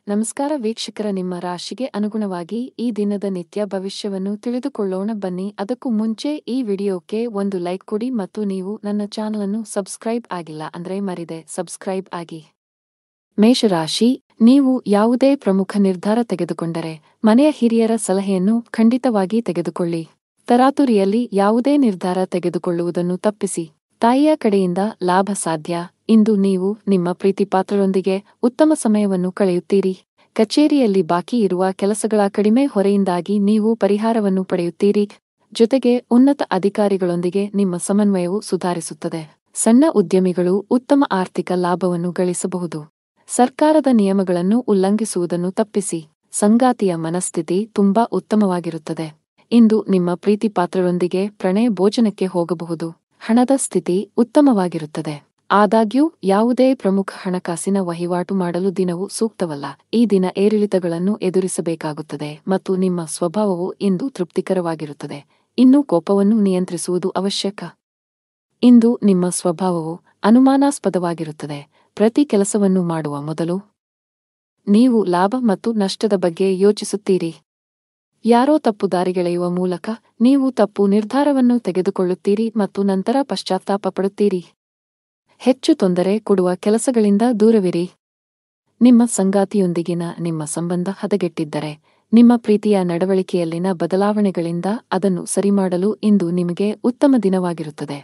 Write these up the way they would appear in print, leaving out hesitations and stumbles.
ನಮಸ್ಕಾರ ವೀಕ್ಷಕರ, ನಿಮ್ಮ ರಾಶಿಗೆ ಅನುಗುಣವಾಗಿ ಈ ದಿನದ ನಿತ್ಯ ಭವಿಷ್ಯವನ್ನು ತಿಳಿದುಕೊಳ್ಳೋಣ ಬನ್ನಿ. ಅದಕ್ಕೂ ಮುಂಚೆ ಈ ವಿಡಿಯೋಕ್ಕೆ ಒಂದು ಲೈಕ್ ಕೊಡಿ ಮತ್ತು ನೀವು ನನ್ನ ಚಾನಲನ್ನು ಸಬ್ಸ್ಕ್ರೈಬ್ ಆಗಿಲ್ಲ ಅಂದ್ರೆ ಮರಿದೆ ಸಬ್ಸ್ಕ್ರೈಬ್ ಆಗಿ. ಮೇಷರಾಶಿ, ನೀವು ಯಾವುದೇ ಪ್ರಮುಖ ನಿರ್ಧಾರ ತೆಗೆದುಕೊಂಡರೆ ಮನೆಯ ಹಿರಿಯರ ಸಲಹೆಯನ್ನು ಖಂಡಿತವಾಗಿ ತೆಗೆದುಕೊಳ್ಳಿ. ತರಾತುರಿಯಲ್ಲಿ ಯಾವುದೇ ನಿರ್ಧಾರ ತೆಗೆದುಕೊಳ್ಳುವುದನ್ನು ತಪ್ಪಿಸಿ. ತಾಯಿಯ ಕಡೆಯಿಂದ ಲಾಭ ಸಾಧ್ಯ. ಇಂದು ನೀವು ನಿಮ್ಮ ಪ್ರೀತಿಪಾತ್ರರೊಂದಿಗೆ ಉತ್ತಮ ಸಮಯವನ್ನು ಕಳೆಯುತ್ತೀರಿ. ಕಚೇರಿಯಲ್ಲಿ ಬಾಕಿ ಇರುವ ಕೆಲಸಗಳ ಕಡಿಮೆ ಹೊರೆಯಿಂದಾಗಿ ನೀವು ಪರಿಹಾರವನ್ನು ಪಡೆಯುತ್ತೀರಿ. ಜೊತೆಗೆ ಉನ್ನತ ಅಧಿಕಾರಿಗಳೊಂದಿಗೆ ನಿಮ್ಮ ಸಮನ್ವಯವು ಸುಧಾರಿಸುತ್ತದೆ. ಸಣ್ಣ ಉದ್ಯಮಿಗಳು ಉತ್ತಮ ಆರ್ಥಿಕ ಲಾಭವನ್ನು ಗಳಿಸಬಹುದು. ಸರ್ಕಾರದ ನಿಯಮಗಳನ್ನು ಉಲ್ಲಂಘಿಸುವುದನ್ನು ತಪ್ಪಿಸಿ. ಸಂಗಾತಿಯ ಮನಸ್ಥಿತಿ ತುಂಬಾ ಉತ್ತಮವಾಗಿರುತ್ತದೆ. ಇಂದು ನಿಮ್ಮ ಪ್ರೀತಿಪಾತ್ರರೊಂದಿಗೆ ಪ್ರಣಯ ಭೋಜನಕ್ಕೆ ಹೋಗಬಹುದು. ಹಣದ ಸ್ಥಿತಿ ಉತ್ತಮವಾಗಿರುತ್ತದೆ. ಆದಾಗ್ಯೂ ಯಾವುದೇ ಪ್ರಮುಖ ಹಣಕಾಸಿನ ವಹಿವಾಟು ಮಾಡಲು ದಿನವು ಸೂಕ್ತವಲ್ಲ. ಈ ದಿನ ಏರಿಳಿತಗಳನ್ನು ಎದುರಿಸಬೇಕಾಗುತ್ತದೆ ಮತ್ತು ನಿಮ್ಮ ಸ್ವಭಾವವು ಇಂದು ತೃಪ್ತಿಕರವಾಗಿರುತ್ತದೆ. ಇನ್ನು ಕೋಪವನ್ನು ನಿಯಂತ್ರಿಸುವುದು ಅವಶ್ಯಕ. ಇಂದು ನಿಮ್ಮ ಸ್ವಭಾವವು ಅನುಮಾನಾಸ್ಪದವಾಗಿರುತ್ತದೆ. ಪ್ರತಿ ಕೆಲಸವನ್ನು ಮಾಡುವ ಮೊದಲು ನೀವು ಲಾಭ ಮತ್ತು ನಷ್ಟದ ಬಗ್ಗೆ ಯೋಚಿಸುತ್ತೀರಿ. ಯಾರೋ ತಪ್ಪು ದಾರಿಗೆಳೆಯುವ ಮೂಲಕ ನೀವು ತಪ್ಪು ನಿರ್ಧಾರವನ್ನು ತೆಗೆದುಕೊಳ್ಳುತ್ತೀರಿ ಮತ್ತು ನಂತರ ಪಶ್ಚಾತ್ತಾಪ ಪಡುತ್ತೀರಿ. ಹೆಚ್ಚು ತೊಂದರೆ ಕೊಡುವ ಕೆಲಸಗಳಿಂದ ದೂರವಿರಿ. ನಿಮ್ಮ ಸಂಗಾತಿಯೊಂದಿಗಿನ ನಿಮ್ಮ ಸಂಬಂಧ ಹದಗೆಟ್ಟಿದ್ದರೆ ನಿಮ್ಮ ಪ್ರೀತಿಯ ನಡವಳಿಕೆಯಲ್ಲಿನ ಬದಲಾವಣೆಗಳಿಂದ ಅದನ್ನು ಸರಿಮಾಡಲು ಇಂದು ನಿಮಗೆ ಉತ್ತಮ ದಿನವಾಗಿರುತ್ತದೆ.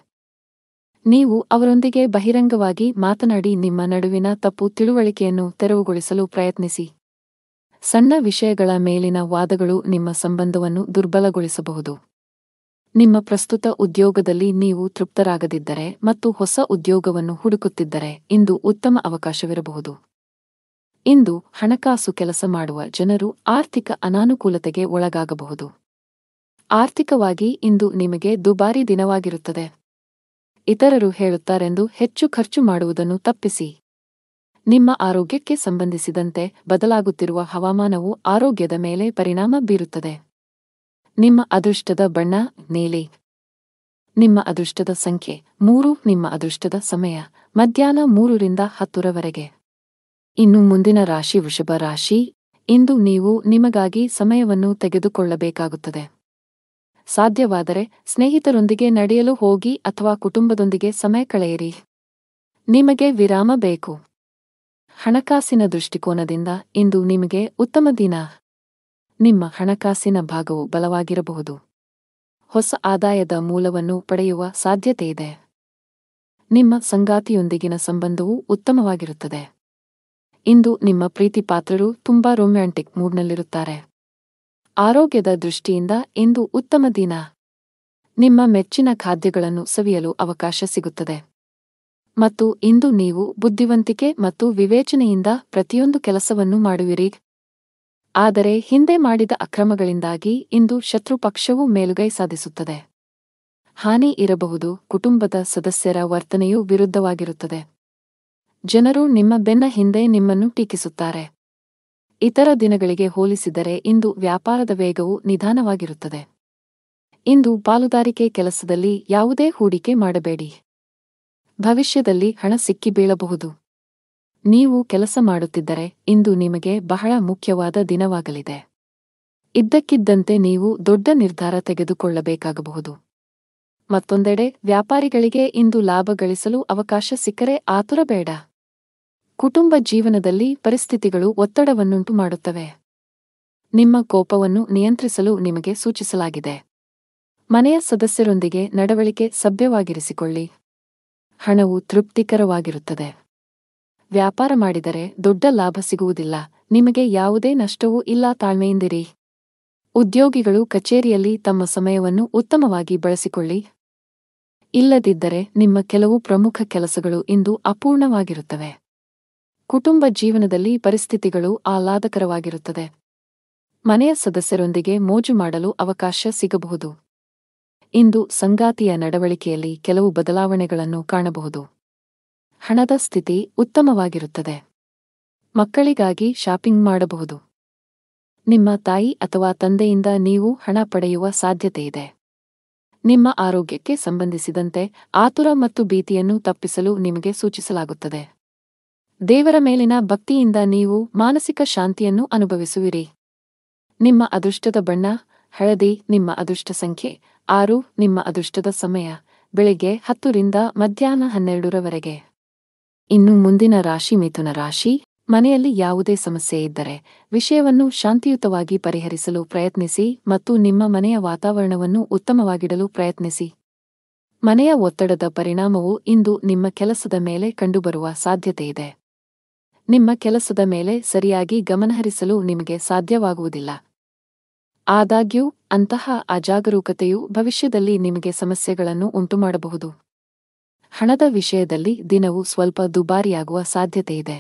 ನೀವು ಅವರೊಂದಿಗೆ ಬಹಿರಂಗವಾಗಿ ಮಾತನಾಡಿ ನಿಮ್ಮ ನಡುವಿನ ತಪ್ಪು ತಿಳುವಳಿಕೆಯನ್ನು ತೆರವುಗೊಳಿಸಲು ಪ್ರಯತ್ನಿಸಿ. ಸಣ್ಣ ವಿಷಯಗಳ ಮೇಲಿನ ವಾದಗಳು ನಿಮ್ಮ ಸಂಬಂಧವನ್ನು ದುರ್ಬಲಗೊಳಿಸಬಹುದು. ನಿಮ್ಮ ಪ್ರಸ್ತುತ ಉದ್ಯೋಗದಲ್ಲಿ ನೀವು ತೃಪ್ತರಾಗದಿದ್ದರೆ ಮತ್ತು ಹೊಸ ಉದ್ಯೋಗವನ್ನು ಹುಡುಕುತ್ತಿದ್ದರೆ ಇಂದು ಉತ್ತಮ ಅವಕಾಶವಿರಬಹುದು. ಇಂದು ಹಣಕಾಸು ಕೆಲಸ ಮಾಡುವ ಜನರು ಆರ್ಥಿಕ ಅನಾನುಕೂಲತೆಗೆ ಒಳಗಾಗಬಹುದು. ಆರ್ಥಿಕವಾಗಿ ಇಂದು ನಿಮಗೆ ದುಬಾರಿ ದಿನವಾಗಿರುತ್ತದೆ. ಇತರರು ಹೇಳುತ್ತಾರೆಂದು ಹೆಚ್ಚು ಖರ್ಚು ಮಾಡುವುದನ್ನು ತಪ್ಪಿಸಿ. ನಿಮ್ಮ ಆರೋಗ್ಯಕ್ಕೆ ಸಂಬಂಧಿಸಿದಂತೆ ಬದಲಾಗುತ್ತಿರುವ ಹವಾಮಾನವು ಆರೋಗ್ಯದ ಮೇಲೆ ಪರಿಣಾಮ ಬೀರುತ್ತದೆ. ನಿಮ್ಮ ಅದೃಷ್ಟದ ಬಣ್ಣ ನೀಲಿ. ನಿಮ್ಮ ಅದೃಷ್ಟದ ಸಂಖ್ಯೆ 3. ನಿಮ್ಮ ಅದೃಷ್ಟದ ಸಮಯ ಮಧ್ಯಾಹ್ನ 3 ರಿಂದ 10 ರವರೆಗೆ. ಇನ್ನು ಮುಂದಿನ ರಾಶಿ ವೃಷಭ ರಾಶಿ. ಇಂದು ನೀವು ನಿಮಗಾಗಿ ಸಮಯವನ್ನು ತೆಗೆದುಕೊಳ್ಳಬೇಕಾಗುತ್ತದೆ. ಸಾಧ್ಯವಾದರೆ ಸ್ನೇಹಿತರೊಂದಿಗೆ ನಡೆಯಲು ಹೋಗಿ ಅಥವಾ ಕುಟುಂಬದೊಂದಿಗೆ ಸಮಯ ಕಳೆಯಿರಿ. ನಿಮಗೆ ವಿರಾಮ ಬೇಕು. ಹಣಕಾಸಿನ ದೃಷ್ಟಿಕೋನದಿಂದ ಇಂದು ನಿಮಗೆ ಉತ್ತಮ ದಿನ. ನಿಮ್ಮ ಹಣಕಾಸಿನ ಭಾಗವು ಬಲವಾಗಿರಬಹುದು. ಹೊಸ ಆದಾಯದ ಮೂಲವನ್ನು ಪಡೆಯುವ ಸಾಧ್ಯತೆಯಿದೆ. ನಿಮ್ಮ ಸಂಗಾತಿಯೊಂದಿಗಿನ ಸಂಬಂಧವು ಉತ್ತಮವಾಗಿರುತ್ತದೆ. ಇಂದು ನಿಮ್ಮ ಪ್ರೀತಿಪಾತ್ರರು ತುಂಬಾ ರೊಮ್ಯಾಂಟಿಕ್ ಮೂಡ್ನಲ್ಲಿರುತ್ತಾರೆ. ಆರೋಗ್ಯದ ದೃಷ್ಟಿಯಿಂದ ಇಂದು ಉತ್ತಮ ದಿನ. ನಿಮ್ಮ ಮೆಚ್ಚಿನ ಖಾದ್ಯಗಳನ್ನು ಸವಿಯಲು ಅವಕಾಶ ಸಿಗುತ್ತದೆ. ಮತ್ತು ಇಂದು ನೀವು ಬುದ್ಧಿವಂತಿಕೆ ಮತ್ತು ವಿವೇಚನೆಯಿಂದ ಪ್ರತಿಯೊಂದು ಕೆಲಸವನ್ನು ಮಾಡುವಿರಿ. ಆದರೆ ಹಿಂದೆ ಮಾಡಿದ ಅಕ್ರಮಗಳಿಂದಾಗಿ ಇಂದು ಶತ್ರುಪಕ್ಷವು ಮೇಲುಗೈ ಸಾಧಿಸುತ್ತದೆ. ಹಾನಿ ಇರಬಹುದು. ಕುಟುಂಬದ ಸದಸ್ಯರ ವರ್ತನೆಯು ವಿರುದ್ಧವಾಗಿರುತ್ತದೆ. ಜನರು ನಿಮ್ಮ ಬೆನ್ನ ಹಿಂದೆ ನಿಮ್ಮನ್ನು ಟೀಕಿಸುತ್ತಾರೆ. ಇತರ ದಿನಗಳಿಗೆ ಹೋಲಿಸಿದರೆ ಇಂದು ವ್ಯಾಪಾರದ ವೇಗವು ನಿಧಾನವಾಗಿರುತ್ತದೆ. ಇಂದು ಪಾಲುದಾರಿಕೆ ಕೆಲಸದಲ್ಲಿ ಯಾವುದೇ ಹೂಡಿಕೆ ಮಾಡಬೇಡಿ. ಭವಿಷ್ಯದಲ್ಲಿ ಹಣ ಸಿಕ್ಕಿ ಬೀಳಬಹುದು. ನೀವು ಕೆಲಸ ಮಾಡುತ್ತಿದ್ದರೆ ಇಂದು ನಿಮಗೆ ಬಹಳ ಮುಖ್ಯವಾದ ದಿನವಾಗಲಿದೆ. ಇದ್ದಕ್ಕಿದ್ದಂತೆ ನೀವು ದೊಡ್ಡ ನಿರ್ಧಾರ ತೆಗೆದುಕೊಳ್ಳಬೇಕಾಗಬಹುದು. ಮತ್ತೊಂದೆಡೆ ವ್ಯಾಪಾರಿಗಳಿಗೆ ಇಂದು ಲಾಭ ಗಳಿಸಲು ಅವಕಾಶ ಸಿಕ್ಕರೆ ಆತುರ ಬೇಡ. ಕುಟುಂಬ ಜೀವನದಲ್ಲಿ ಪರಿಸ್ಥಿತಿಗಳು ಒತ್ತಡವನ್ನುಂಟು ಮಾಡುತ್ತವೆ. ನಿಮ್ಮ ಕೋಪವನ್ನು ನಿಯಂತ್ರಿಸಲು ನಿಮಗೆ ಸೂಚಿಸಲಾಗಿದೆ. ಮನೆಯ ಸದಸ್ಯರೊಂದಿಗೆ ನಡವಳಿಕೆ ಸಭ್ಯವಾಗಿರಿಸಿಕೊಳ್ಳಿ. ಹಣವು ತೃಪ್ತಿಕರವಾಗಿರುತ್ತದೆ. ವ್ಯಾಪಾರ ಮಾಡಿದರೆ ದೊಡ್ಡ ಲಾಭ ಸಿಗುವುದಿಲ್ಲ. ನಿಮಗೆ ಯಾವುದೇ ನಷ್ಟವೂ ಇಲ್ಲ. ತಾಳ್ಮೆಯಿಂದಿರಿ. ಉದ್ಯೋಗಿಗಳು ಕಚೇರಿಯಲ್ಲಿ ತಮ್ಮ ಸಮಯವನ್ನು ಉತ್ತಮವಾಗಿ ಬಳಸಿಕೊಳ್ಳಿ. ಇಲ್ಲದಿದ್ದರೆ ನಿಮ್ಮ ಕೆಲವು ಪ್ರಮುಖ ಕೆಲಸಗಳು ಇಂದು ಅಪೂರ್ಣವಾಗಿರುತ್ತವೆ. ಕುಟುಂಬ ಜೀವನದಲ್ಲಿ ಪರಿಸ್ಥಿತಿಗಳು ಆಹ್ಲಾದಕರವಾಗಿರುತ್ತದೆ. ಮನೆಯ ಸದಸ್ಯರೊಂದಿಗೆ ಮೋಜು ಮಾಡಲು ಅವಕಾಶ ಸಿಗಬಹುದು. ಇಂದು ಸಂಗಾತಿಯ ನಡವಳಿಕೆಯಲ್ಲಿ ಕೆಲವು ಬದಲಾವಣೆಗಳನ್ನು ಕಾಣಬಹುದು. ಹಣದ ಸ್ಥಿತಿ ಉತ್ತಮವಾಗಿರುತ್ತದೆ. ಮಕ್ಕಳಿಗಾಗಿ ಶಾಪಿಂಗ್ ಮಾಡಬಹುದು. ನಿಮ್ಮ ತಾಯಿ ಅಥವಾ ತಂದೆಯಿಂದ ನೀವು ಹಣ ಪಡೆಯುವ ಸಾಧ್ಯತೆಯಿದೆ. ನಿಮ್ಮ ಆರೋಗ್ಯಕ್ಕೆ ಸಂಬಂಧಿಸಿದಂತೆ ಆತುರ ಮತ್ತು ಭೀತಿಯನ್ನು ತಪ್ಪಿಸಲು ನಿಮಗೆ ಸೂಚಿಸಲಾಗುತ್ತದೆ. ದೇವರ ಮೇಲಿನ ಭಕ್ತಿಯಿಂದ ನೀವು ಮಾನಸಿಕ ಶಾಂತಿಯನ್ನು ಅನುಭವಿಸುವಿರಿ. ನಿಮ್ಮ ಅದೃಷ್ಟದ ಬಣ್ಣ ಹಳದಿ. ನಿಮ್ಮ ಅದೃಷ್ಟ ಸಂಖ್ಯೆ 6. ನಿಮ್ಮ ಅದೃಷ್ಟದ ಸಮಯ ಬೆಳಿಗ್ಗೆ 10 ರಿಂದ ಮಧ್ಯಾಹ್ನ 12 ರವರೆಗೆ. ಇನ್ನು ಮುಂದಿನ ರಾಶಿ ಮಿಥುನ ರಾಶಿ. ಮನೆಯಲ್ಲಿ ಯಾವುದೇ ಸಮಸ್ಯೆ ಇದ್ದರೆ ವಿಷಯವನ್ನು ಶಾಂತಿಯುತವಾಗಿ ಪರಿಹರಿಸಲು ಪ್ರಯತ್ನಿಸಿ ಮತ್ತು ನಿಮ್ಮ ಮನೆಯ ವಾತಾವರಣವನ್ನು ಉತ್ತಮವಾಗಿಡಲು ಪ್ರಯತ್ನಿಸಿ. ಮನೆಯ ಒತ್ತಡದ ಪರಿಣಾಮವು ಇಂದು ನಿಮ್ಮ ಕೆಲಸದ ಮೇಲೆ ಕಂಡುಬರುವ ಸಾಧ್ಯತೆಯಿದೆ. ನಿಮ್ಮ ಕೆಲಸದ ಮೇಲೆ ಸರಿಯಾಗಿ ಗಮನಹರಿಸಲು ನಿಮಗೆ ಸಾಧ್ಯವಾಗುವುದಿಲ್ಲ. ಆದಾಗ್ಯೂ ಅಂತಹ ಅಜಾಗರೂಕತೆಯು ಭವಿಷ್ಯದಲ್ಲಿ ನಿಮಗೆ ಸಮಸ್ಯೆಗಳನ್ನು ಉಂಟುಮಾಡಬಹುದು. ಹಣದ ವಿಷಯದಲ್ಲಿ ದಿನವು ಸ್ವಲ್ಪ ದುಬಾರಿಯಾಗುವ ಸಾಧ್ಯತೆಯಿದೆ.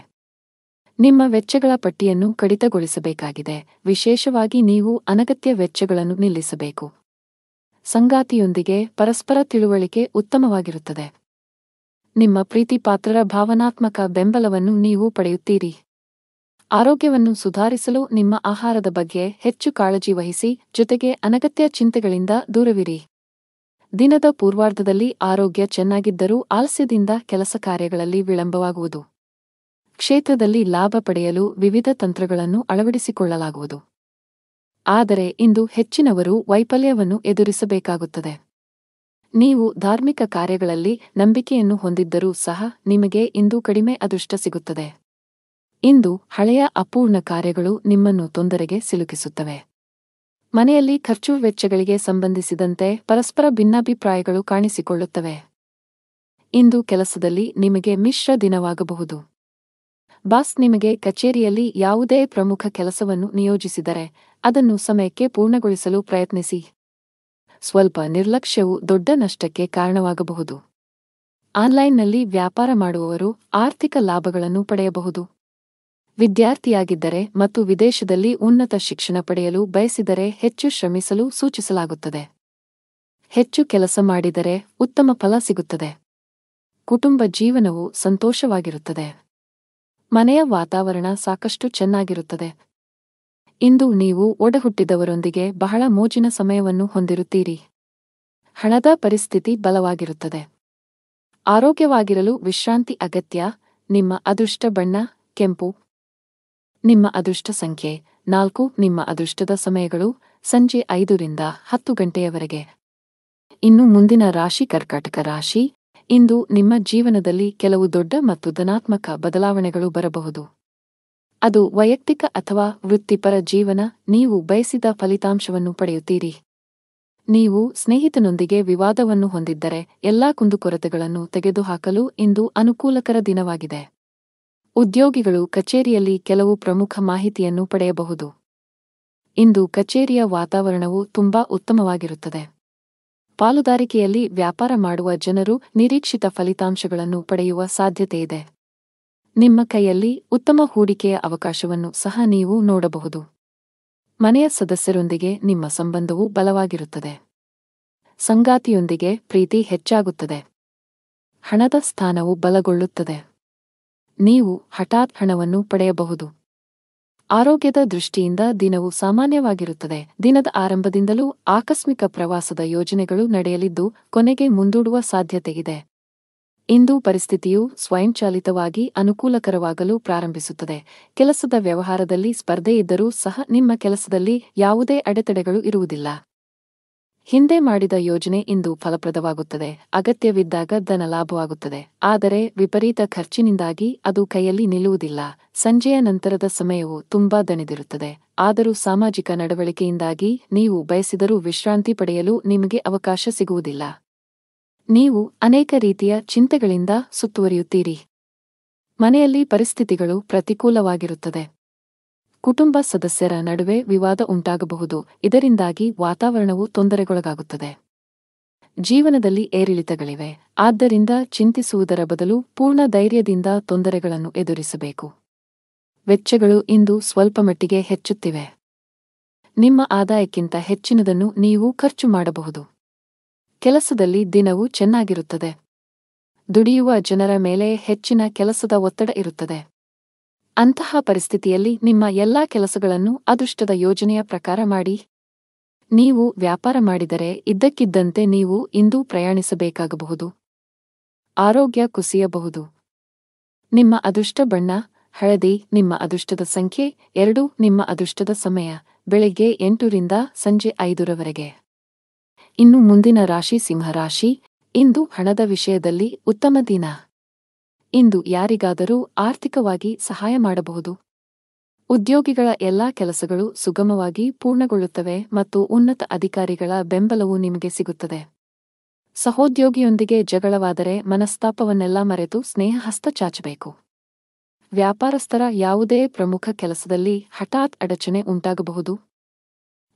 ನಿಮ್ಮ ವೆಚ್ಚಗಳ ಪಟ್ಟಿಯನ್ನು ಕಡಿತಗೊಳಿಸಬೇಕಾಗಿದೆ. ವಿಶೇಷವಾಗಿ ನೀವು ಅನಗತ್ಯ ವೆಚ್ಚಗಳನ್ನು ನಿಲ್ಲಿಸಬೇಕು. ಸಂಗಾತಿಯೊಂದಿಗೆ ಪರಸ್ಪರ ತಿಳುವಳಿಕೆ ಉತ್ತಮವಾಗಿರುತ್ತದೆ. ನಿಮ್ಮ ಪ್ರೀತಿಪಾತ್ರರ ಭಾವನಾತ್ಮಕ ಬೆಂಬಲವನ್ನು ನೀವು ಪಡೆಯುತ್ತೀರಿ. ಆರೋಗ್ಯವನ್ನು ಸುಧಾರಿಸಲು ನಿಮ್ಮ ಆಹಾರದ ಬಗ್ಗೆ ಹೆಚ್ಚು ಕಾಳಜಿ ವಹಿಸಿ, ಜೊತೆಗೆ ಅನಗತ್ಯ ಚಿಂತೆಗಳಿಂದ ದೂರವಿರಿ. ದಿನದ ಪೂರ್ವಾರ್ಧದಲ್ಲಿ ಆರೋಗ್ಯ ಚೆನ್ನಾಗಿದ್ದರೂ ಆಲಸ್ಯದಿಂದ ಕೆಲಸ ಕಾರ್ಯಗಳಲ್ಲಿ ವಿಳಂಬವಾಗುವುದು. ಕ್ಷೇತ್ರದಲ್ಲಿ ಲಾಭ ಪಡೆಯಲು ವಿವಿಧ ತಂತ್ರಗಳನ್ನು ಅಳವಡಿಸಿಕೊಳ್ಳಲಾಗುವುದು. ಆದರೆ ಇಂದು ಹೆಚ್ಚಿನವರು ವೈಫಲ್ಯವನ್ನು ಎದುರಿಸಬೇಕಾಗುತ್ತದೆ. ನೀವು ಧಾರ್ಮಿಕ ಕಾರ್ಯಗಳಲ್ಲಿ ನಂಬಿಕೆಯನ್ನು ಹೊಂದಿದ್ದರೂ ಸಹ ನಿಮಗೆ ಇಂದು ಕಡಿಮೆ ಅದೃಷ್ಟ ಸಿಗುತ್ತದೆ. ಇಂದು ಹಳೆಯ ಅಪೂರ್ಣ ಕಾರ್ಯಗಳು ನಿಮ್ಮನ್ನು ತೊಂದರೆಗೆ ಸಿಲುಕಿಸುತ್ತವೆ. ಮನೆಯಲ್ಲಿ ಖರ್ಚು ವೆಚ್ಚಗಳಿಗೆ ಸಂಬಂಧಿಸಿದಂತೆ ಪರಸ್ಪರ ಭಿನ್ನಾಭಿಪ್ರಾಯಗಳು ಕಾಣಿಸಿಕೊಳ್ಳುತ್ತವೆ. ಇಂದು ಕೆಲಸದಲ್ಲಿ ನಿಮಗೆ ಮಿಶ್ರ ದಿನವಾಗಬಹುದು. ಬಾಸ್ ನಿಮಗೆ ಕಚೇರಿಯಲ್ಲಿ ಯಾವುದೇ ಪ್ರಮುಖ ಕೆಲಸವನ್ನು ನಿಯೋಜಿಸಿದರೆ ಅದನ್ನು ಸಮಯಕ್ಕೆ ಪೂರ್ಣಗೊಳಿಸಲು ಪ್ರಯತ್ನಿಸಿ. ಸ್ವಲ್ಪ ನಿರ್ಲಕ್ಷ್ಯವು ದೊಡ್ಡ ನಷ್ಟಕ್ಕೆ ಕಾರಣವಾಗಬಹುದು. ಆನ್ಲೈನ್ನಲ್ಲಿ ವ್ಯಾಪಾರ ಮಾಡುವವರು ಆರ್ಥಿಕ ಲಾಭಗಳನ್ನು ಪಡೆಯಬಹುದು. ವಿದ್ಯಾರ್ಥಿಯಾಗಿದ್ದರೆ ಮತ್ತು ವಿದೇಶದಲ್ಲಿ ಉನ್ನತ ಶಿಕ್ಷಣ ಪಡೆಯಲು ಬಯಸಿದರೆ ಹೆಚ್ಚು ಶ್ರಮಿಸಲು ಸೂಚಿಸಲಾಗುತ್ತದೆ. ಹೆಚ್ಚು ಕೆಲಸ ಮಾಡಿದರೆ ಉತ್ತಮ ಫಲ ಸಿಗುತ್ತದೆ. ಕುಟುಂಬ ಜೀವನವು ಸಂತೋಷವಾಗಿರುತ್ತದೆ. ಮನೆಯ ವಾತಾವರಣ ಸಾಕಷ್ಟು ಚೆನ್ನಾಗಿರುತ್ತದೆ. ಇಂದು ನೀವು ಒಡಹುಟ್ಟಿದವರೊಂದಿಗೆ ಬಹಳ ಮೋಜಿನ ಸಮಯವನ್ನು ಹೊಂದಿರುತ್ತೀರಿ. ಹಣದ ಪರಿಸ್ಥಿತಿ ಬಲವಾಗಿರುತ್ತದೆ. ಆರೋಗ್ಯವಾಗಿರಲು ವಿಶ್ರಾಂತಿ ಅಗತ್ಯ. ನಿಮ್ಮ ಅದೃಷ್ಟ ಬಣ್ಣ ಕೆಂಪು. ನಿಮ್ಮ ಅದೃಷ್ಟ ಸಂಖ್ಯೆ 4. ನಿಮ್ಮ ಅದೃಷ್ಟದ ಸಮಯಗಳು ಸಂಜೆ 5 ರಿಂದ 10 ಗಂಟೆಯವರೆಗೆ. ಇನ್ನು ಮುಂದಿನ ರಾಶಿ ಕರ್ಕಾಟಕ ರಾಶಿ. ಇಂದು ನಿಮ್ಮ ಜೀವನದಲ್ಲಿ ಕೆಲವು ದೊಡ್ಡ ಮತ್ತು ಧನಾತ್ಮಕ ಬದಲಾವಣೆಗಳು ಬರಬಹುದು. ಅದು ವೈಯಕ್ತಿಕ ಅಥವಾ ವೃತ್ತಿಪರ ಜೀವನ. ನೀವು ಬಯಸಿದ ಫಲಿತಾಂಶವನ್ನು ಪಡೆಯುತ್ತೀರಿ. ನೀವು ಸ್ನೇಹಿತನೊಂದಿಗೆ ವಿವಾದವನ್ನು ಹೊಂದಿದ್ದರೆ ಎಲ್ಲಾ ಕುಂದುಕೊರತೆಗಳನ್ನು ತೆಗೆದುಹಾಕಲು ಇಂದು ಅನುಕೂಲಕರ ದಿನವಾಗಿದೆ. ಉದ್ಯೋಗಿಗಳು ಕಚೇರಿಯಲ್ಲಿ ಕೆಲವು ಪ್ರಮುಖ ಮಾಹಿತಿಯನ್ನು ಪಡೆಯಬಹುದು. ಇಂದು ಕಚೇರಿಯ ವಾತಾವರಣವು ತುಂಬಾ ಉತ್ತಮವಾಗಿರುತ್ತದೆ. ಪಾಲುದಾರಿಕೆಯಲ್ಲಿ ವ್ಯಾಪಾರ ಮಾಡುವ ಜನರು ನಿರೀಕ್ಷಿತ ಫಲಿತಾಂಶಗಳನ್ನು ಪಡೆಯುವ ಸಾಧ್ಯತೆಯಿದೆ. ನಿಮ್ಮ ಕೈಯಲ್ಲಿ ಉತ್ತಮ ಹೂಡಿಕೆಯ ಅವಕಾಶವನ್ನು ಸಹ ನೀವು ನೋಡಬಹುದು. ಮನೆಯ ಸದಸ್ಯರೊಂದಿಗೆ ನಿಮ್ಮ ಸಂಬಂಧವು ಬಲವಾಗಿರುತ್ತದೆ. ಸಂಗಾತಿಯೊಂದಿಗೆ ಪ್ರೀತಿ ಹೆಚ್ಚಾಗುತ್ತದೆ. ಹಣದ ಸ್ಥಾನವು ಬಲಗೊಳ್ಳುತ್ತದೆ. ನೀವು ಹಠಾತ್ ಹಣವನ್ನು ಪಡೆಯಬಹುದು. ಆರೋಗ್ಯದ ದೃಷ್ಟಿಯಿಂದ ದಿನವು ಸಾಮಾನ್ಯವಾಗಿರುತ್ತದೆ. ದಿನದ ಆರಂಭದಿಂದಲೂ ಆಕಸ್ಮಿಕ ಪ್ರವಾಸದ ಯೋಜನೆಗಳು ನಡೆಯಲಿದ್ದು ಕೊನೆಗೆ ಮುಂದೂಡುವ ಸಾಧ್ಯತೆಯಿದೆ. ಇಂದು ಪರಿಸ್ಥಿತಿಯು ಸ್ವಯಂಚಾಲಿತವಾಗಿ ಅನುಕೂಲಕರವಾಗಲು ಪ್ರಾರಂಭಿಸುತ್ತದೆ. ಕೆಲಸದ ವ್ಯವಹಾರದಲ್ಲಿ ಸ್ಪರ್ಧೆ ಇದ್ದರೂ ಸಹ ನಿಮ್ಮ ಕೆಲಸದಲ್ಲಿ ಯಾವುದೇ ಅಡೆತಡೆಗಳು ಇರುವುದಿಲ್ಲ. ಹಿಂದೆ ಮಾಡಿದ ಯೋಜನೆ ಇಂದು ಫಲಪ್ರದವಾಗುತ್ತದೆ. ಅಗತ್ಯವಿದ್ದಾಗ ಧನ ಲಾಭವಾಗುತ್ತದೆ. ಆದರೆ ವಿಪರೀತ ಖರ್ಚಿನಿಂದಾಗಿ ಅದು ಕೈಯಲ್ಲಿ ನಿಲ್ಲುವುದಿಲ್ಲ. ಸಂಜೆಯ ನಂತರದ ಸಮಯವು ತುಂಬಾ ದಣಿದಿರುತ್ತದೆ. ಆದರೂ ಸಾಮಾಜಿಕ ನಡವಳಿಕೆಯಿಂದಾಗಿ ನೀವು ಬಯಸಿದರೂ ವಿಶ್ರಾಂತಿ ಪಡೆಯಲು ನಿಮಗೆ ಅವಕಾಶ ಸಿಗುವುದಿಲ್ಲ. ನೀವು ಅನೇಕ ರೀತಿಯ ಚಿಂತೆಗಳಿಂದ ಸುತ್ತುವರಿಯುತ್ತೀರಿ. ಮನೆಯಲ್ಲಿ ಪರಿಸ್ಥಿತಿಗಳು ಪ್ರತಿಕೂಲವಾಗಿರುತ್ತದೆ. ಕುಟುಂಬ ಸದಸ್ಯರ ನಡುವೆ ವಿವಾದ ಉಂಟಾಗಬಹುದು. ಇದರಿಂದಾಗಿ ವಾತಾವರಣವು ತೊಂದರೆಗೊಳಗಾಗುತ್ತದೆ. ಜೀವನದಲ್ಲಿ ಏರಿಳಿತಗಳಿವೆ. ಆದ್ದರಿಂದ ಚಿಂತಿಸುವುದರ ಬದಲು ಪೂರ್ಣ ಧೈರ್ಯದಿಂದ ತೊಂದರೆಗಳನ್ನು ಎದುರಿಸಬೇಕು. ವೆಚ್ಚಗಳು ಇಂದು ಸ್ವಲ್ಪಮಟ್ಟಿಗೆ ಹೆಚ್ಚುತ್ತಿವೆ. ನಿಮ್ಮ ಆದಾಯಕ್ಕಿಂತ ಹೆಚ್ಚಿನದನ್ನು ನೀವು ಖರ್ಚು ಮಾಡಬಹುದು. ಕೆಲಸದಲ್ಲಿ ದಿನವು ಚೆನ್ನಾಗಿರುತ್ತದೆ. ದುಡಿಯುವ ಜನರ ಮೇಲೆ ಹೆಚ್ಚಿನ ಕೆಲಸದ ಒತ್ತಡ ಇರುತ್ತದೆ. ಅಂತಹ ಪರಿಸ್ಥಿತಿಯಲ್ಲಿ ನಿಮ್ಮ ಎಲ್ಲಾ ಕೆಲಸಗಳನ್ನು ಅದೃಷ್ಟದ ಯೋಜನೆಯ ಪ್ರಕಾರ ಮಾಡಿ. ನೀವು ವ್ಯಾಪಾರ ಮಾಡಿದರೆ ಇದ್ದಕ್ಕಿದ್ದಂತೆ ನೀವು ಇಂದು ಪ್ರಯಾಣಿಸಬೇಕಾಗಬಹುದು. ಆರೋಗ್ಯ ಕುಸಿಯಬಹುದು. ನಿಮ್ಮ ಅದೃಷ್ಟ ಬಣ್ಣ ಹಳದಿ. ನಿಮ್ಮ ಅದೃಷ್ಟದ ಸಂಖ್ಯೆ 2. ನಿಮ್ಮ ಅದೃಷ್ಟದ ಸಮಯ ಬೆಳಿಗ್ಗೆ 8 ರಿಂದ ಸಂಜೆ 5 ರವರೆಗೆ. ಇನ್ನು ಮುಂದಿನ ರಾಶಿ ಸಿಂಹರಾಶಿ. ಇಂದು ಹಣದ ವಿಷಯದಲ್ಲಿ ಉತ್ತಮ ದಿನ. ಇಂದು ಯಾರಿಗಾದರೂ ಆರ್ಥಿಕವಾಗಿ ಸಹಾಯ ಮಾಡಬಹುದು. ಉದ್ಯೋಗಿಗಳ ಎಲ್ಲಾ ಕೆಲಸಗಳು ಸುಗಮವಾಗಿ ಪೂರ್ಣಗೊಳ್ಳುತ್ತವೆ ಮತ್ತು ಉನ್ನತ ಅಧಿಕಾರಿಗಳ ಬೆಂಬಲವು ನಿಮಗೆ ಸಿಗುತ್ತದೆ. ಸಹೋದ್ಯೋಗಿಯೊಂದಿಗೆ ಜಗಳವಾದರೆ ಮನಸ್ತಾಪವನ್ನೆಲ್ಲ ಮರೆತು ಸ್ನೇಹ ಹಸ್ತ ಚಾಚಬೇಕು. ವ್ಯಾಪಾರಸ್ಥರ ಯಾವುದೇ ಪ್ರಮುಖ ಕೆಲಸದಲ್ಲಿ ಹಠಾತ್ ಅಡಚಣೆ ಉಂಟಾಗಬಹುದು.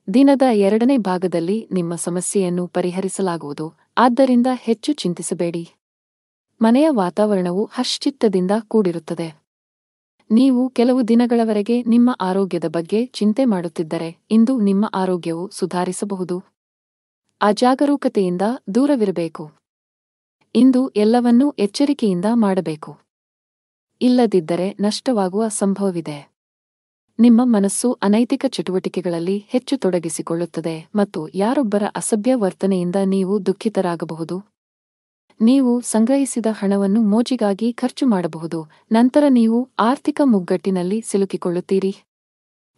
ದಿನದ 2ನೇ ಭಾಗದಲ್ಲಿ ನಿಮ್ಮ ಸಮಸ್ಯೆಯನ್ನು ಪರಿಹರಿಸಲಾಗುವುದು, ಆದ್ದರಿಂದ ಹೆಚ್ಚು ಚಿಂತಿಸಬೇಡಿ. ಮನೆಯ ವಾತಾವರಣವು ಹರ್ಷಚಿತ್ತದಿಂದ ಕೂಡಿರುತ್ತದೆ. ನೀವು ಕೆಲವು ದಿನಗಳವರೆಗೆ ನಿಮ್ಮ ಆರೋಗ್ಯದ ಬಗ್ಗೆ ಚಿಂತೆ ಮಾಡುತ್ತಿದ್ದರೆ ಇಂದು ನಿಮ್ಮ ಆರೋಗ್ಯವು ಸುಧಾರಿಸಬಹುದು. ಅಜಾಗರೂಕತೆಯಿಂದ ದೂರವಿರಬೇಕು. ಇಂದು ಎಲ್ಲವನ್ನೂ ಎಚ್ಚರಿಕೆಯಿಂದ ಮಾಡಬೇಕು. ಇಲ್ಲದಿದ್ದರೆ ನಷ್ಟವಾಗುವ ಸಂಭವವಿದೆ. ನಿಮ್ಮ ಮನಸ್ಸು ಅನೈತಿಕ ಚಟುವಟಿಕೆಗಳಲ್ಲಿ ಹೆಚ್ಚು ತೊಡಗಿಸಿಕೊಳ್ಳುತ್ತದೆ ಮತ್ತು ಯಾರೊಬ್ಬರ ಅಸಭ್ಯ ವರ್ತನೆಯಿಂದ ನೀವು ದುಃಖಿತರಾಗಬಹುದು. ನೀವು ಸಂಗ್ರಹಿಸಿದ ಹಣವನ್ನು ಮೋಜಿಗಾಗಿ ಖರ್ಚು ಮಾಡಬಹುದು, ನಂತರ ನೀವು ಆರ್ಥಿಕ ಮುಗ್ಗಟ್ಟಿನಲ್ಲಿ ಸಿಲುಕಿಕೊಳ್ಳುತ್ತೀರಿ.